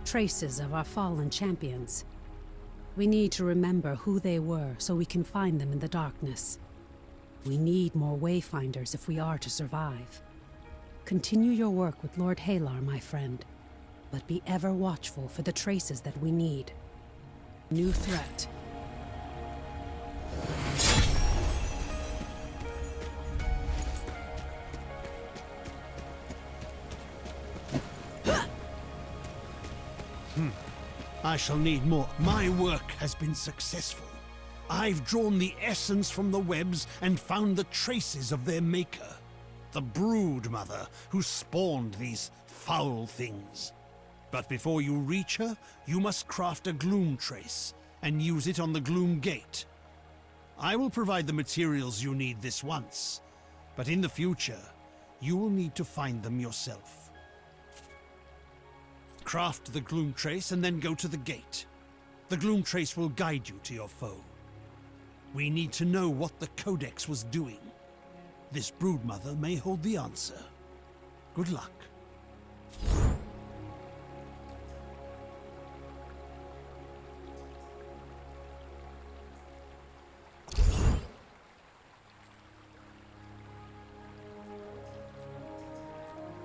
Traces of our fallen champions. We need to remember who they were so we can find them in the darkness. We need more Wayfinders if we are to survive. Continue your work with Lord Halar, my friend. But be ever watchful for the traces that we need. New threat. I shall need more. My work has been successful. I've drawn the essence from the webs and found the traces of their maker. The brood mother who spawned these foul things. But before you reach her, you must craft a gloom trace and use it on the gloom gate. I will provide the materials you need this once, but in the future, you will need to find them yourself. Craft the gloom trace and then go to the gate. The gloom trace will guide you to your foe. We need to know what the Codex was doing. This broodmother may hold the answer. Good luck.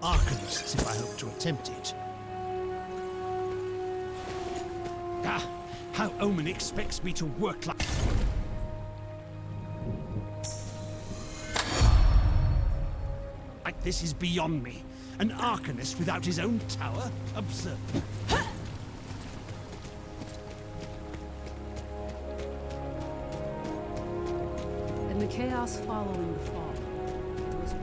Arcanists, if I hope to attempt it. Ah, how Omen expects me to work like... Like this is beyond me. An Arcanist without his own tower? Absurd. In the chaos following the fall, it was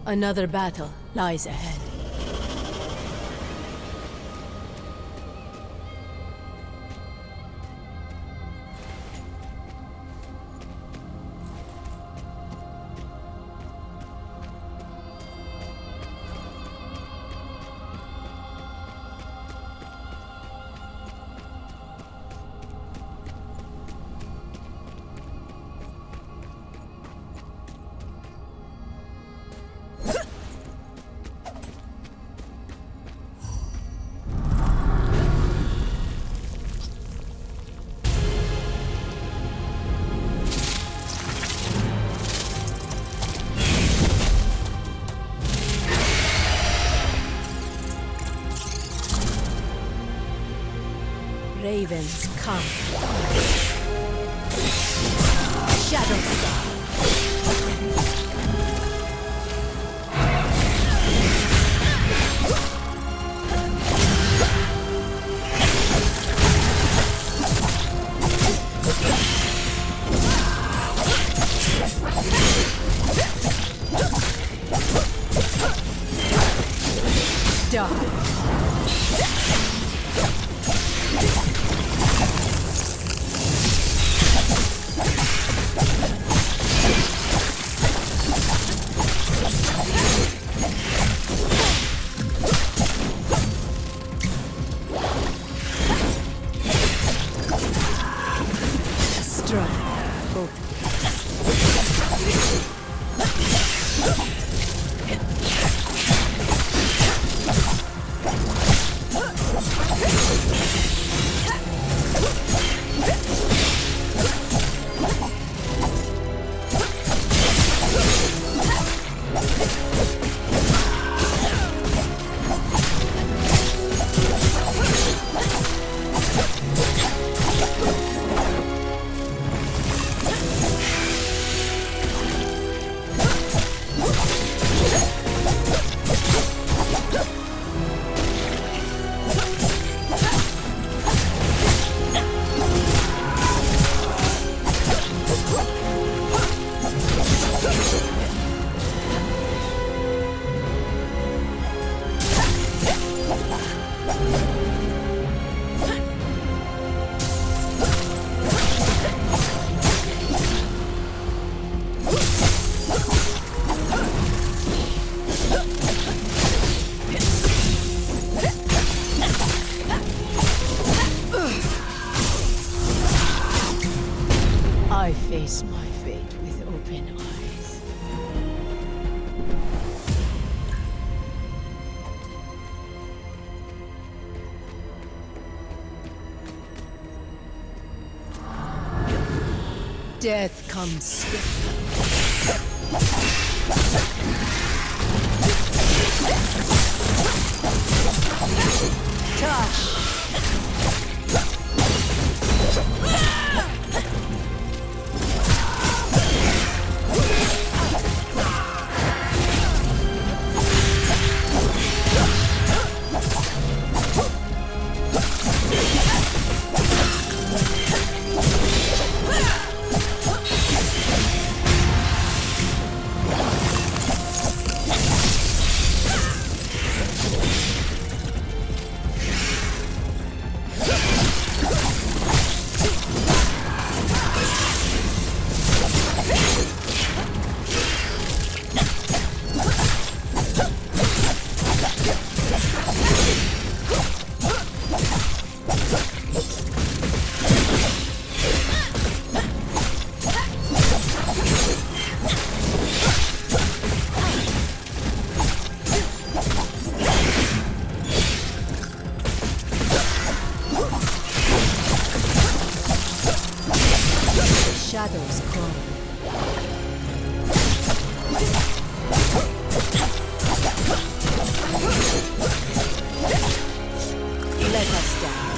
Another battle lies ahead. Ravens come. Shadow Star. I face my fate with open eyes. Death comes swiftly. Touch! Let us dance.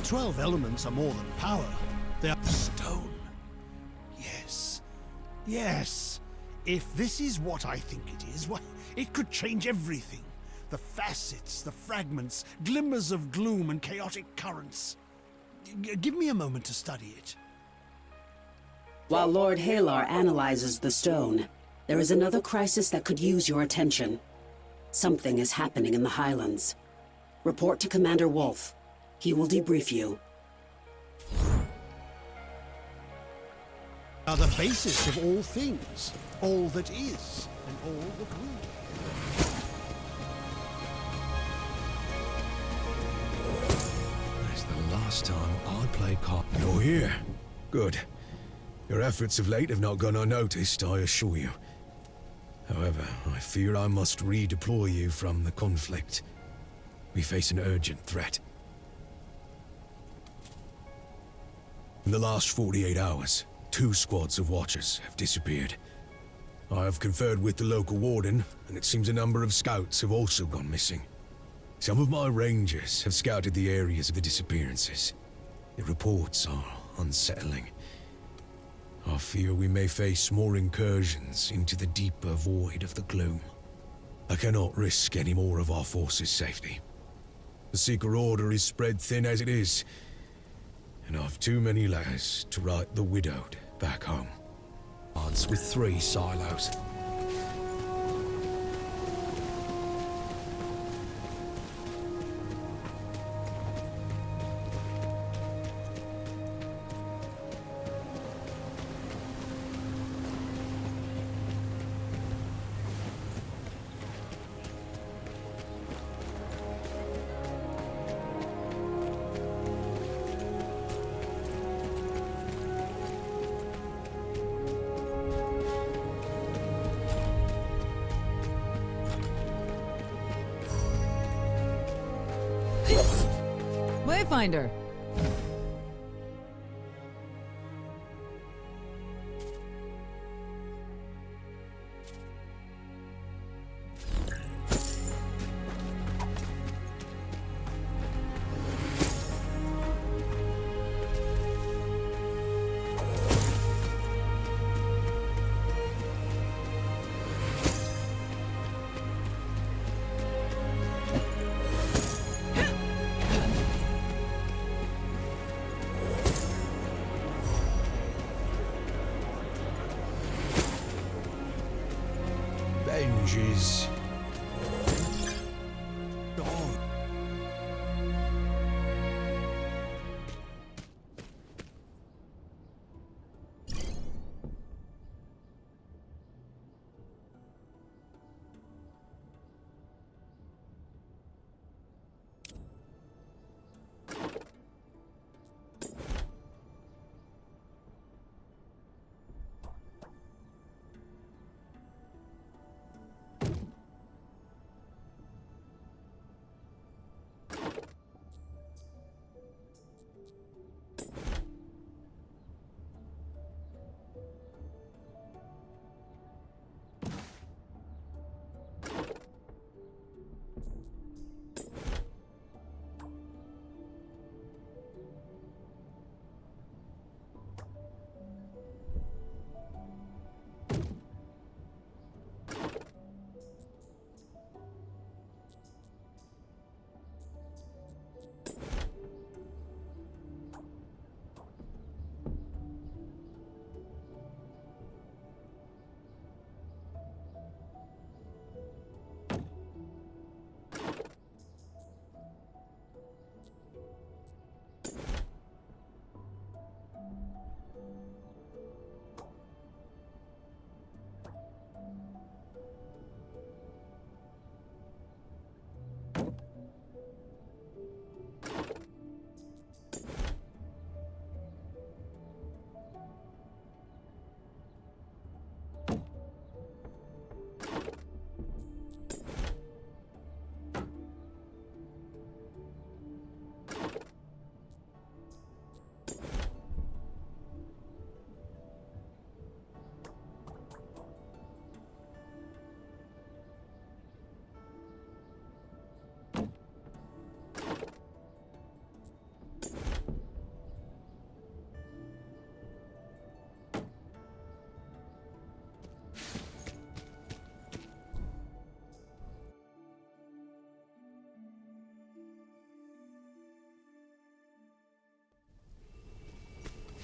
12 elements are more than power. They are stone. Yes. Yes. If this is what I think it is, why, it could change everything. The facets, the fragments, glimmers of gloom and chaotic currents. Give me a moment to study it. While Lord Halar analyzes the stone, there is another crisis that could use your attention. Something is happening in the Highlands. Report to Commander Wolf. He will debrief you. Are the basis of all things, all that is, and all that will be. That's the last time I played cop. You're here. Good. Your efforts of late have not gone unnoticed, I assure you. However, I fear I must redeploy you from the conflict. We face an urgent threat. In the last 48 hours, 2 squads of Watchers have disappeared. I have conferred with the local warden, and it seems a number of scouts have also gone missing. Some of my rangers have scouted the areas of the disappearances. The reports are unsettling. I fear we may face more incursions into the deeper void of the gloom. I cannot risk any more of our forces' safety. The Secret Order is spread thin as it is, and I've too many letters to write the widowed back home. Odds with 3 silos. Wayfinder! Avengers.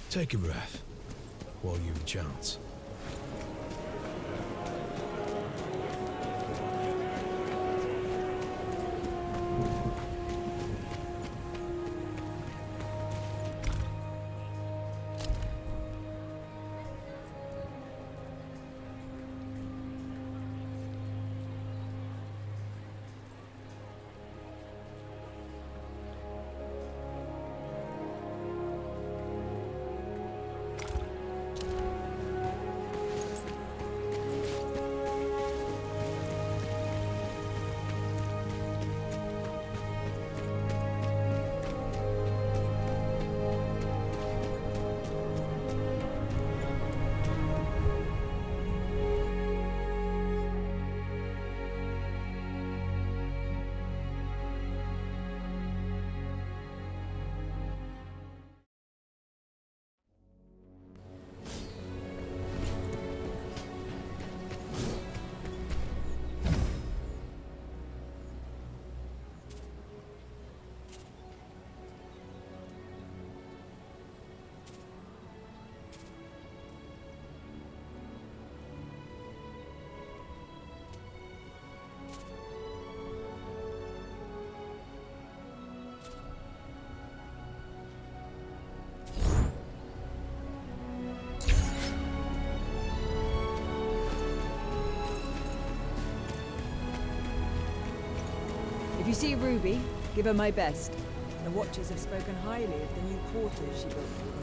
Take a breath while you've a chance. If you see Ruby, give her my best. The Watchers have spoken highly of the new quarters she built for them.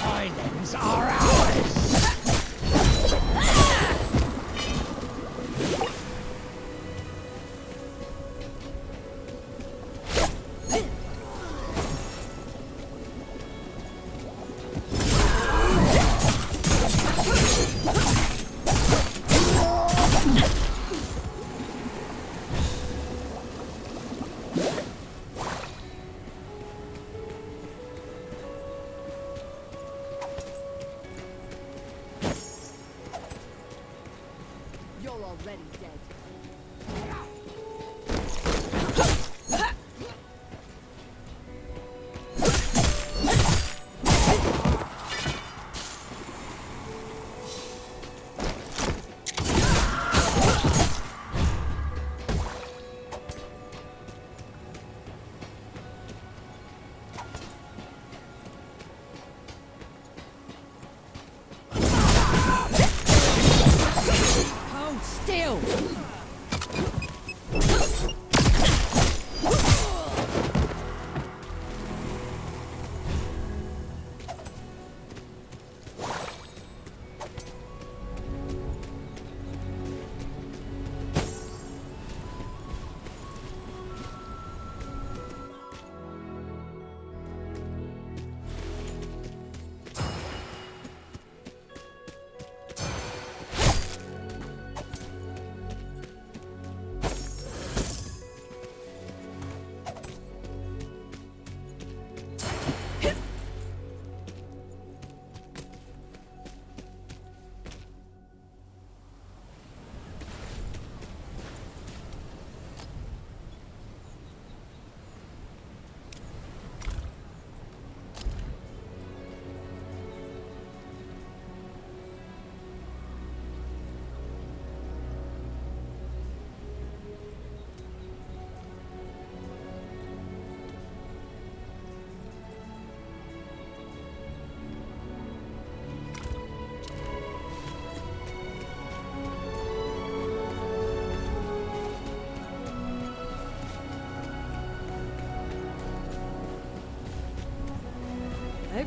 Highlands are ours! Already dead. Hold still!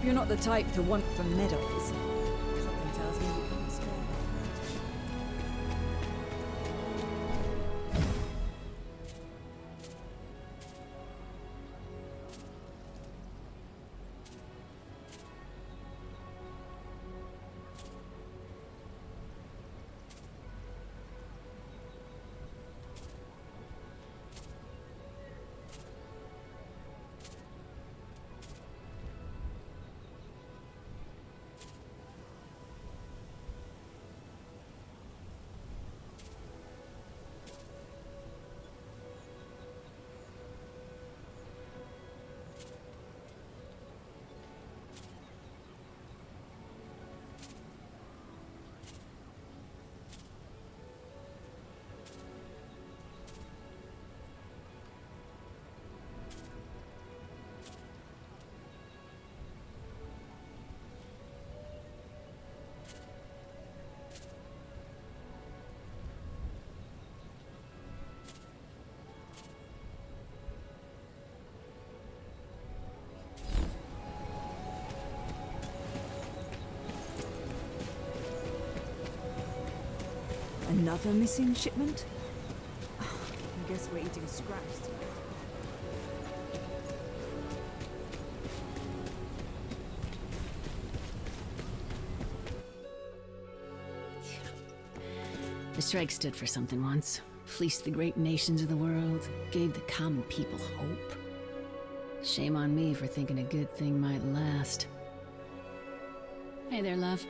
you're not the type to want for medals. Something tells me you can't spare that. Another missing shipment? I guess we're eating scraps tonight. The strike stood for something once. Fleeced the great nations of the world, gave the common people hope. Shame on me for thinking a good thing might last. Hey there, love.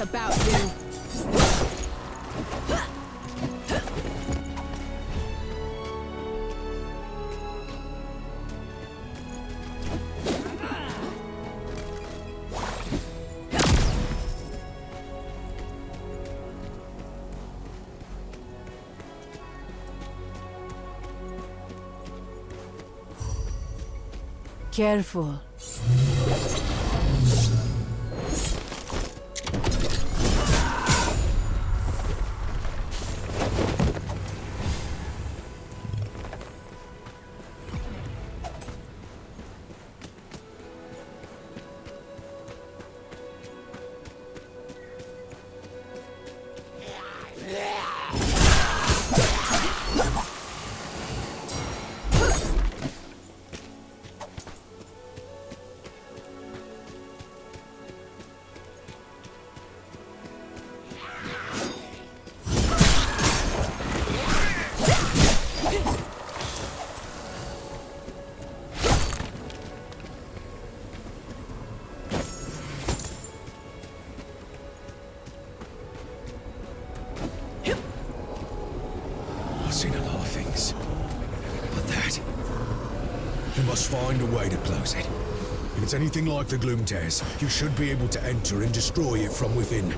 About you. Careful. that. You must find a way to close it. If it's anything like the Gloom Tears, you should be able to enter and destroy it from within.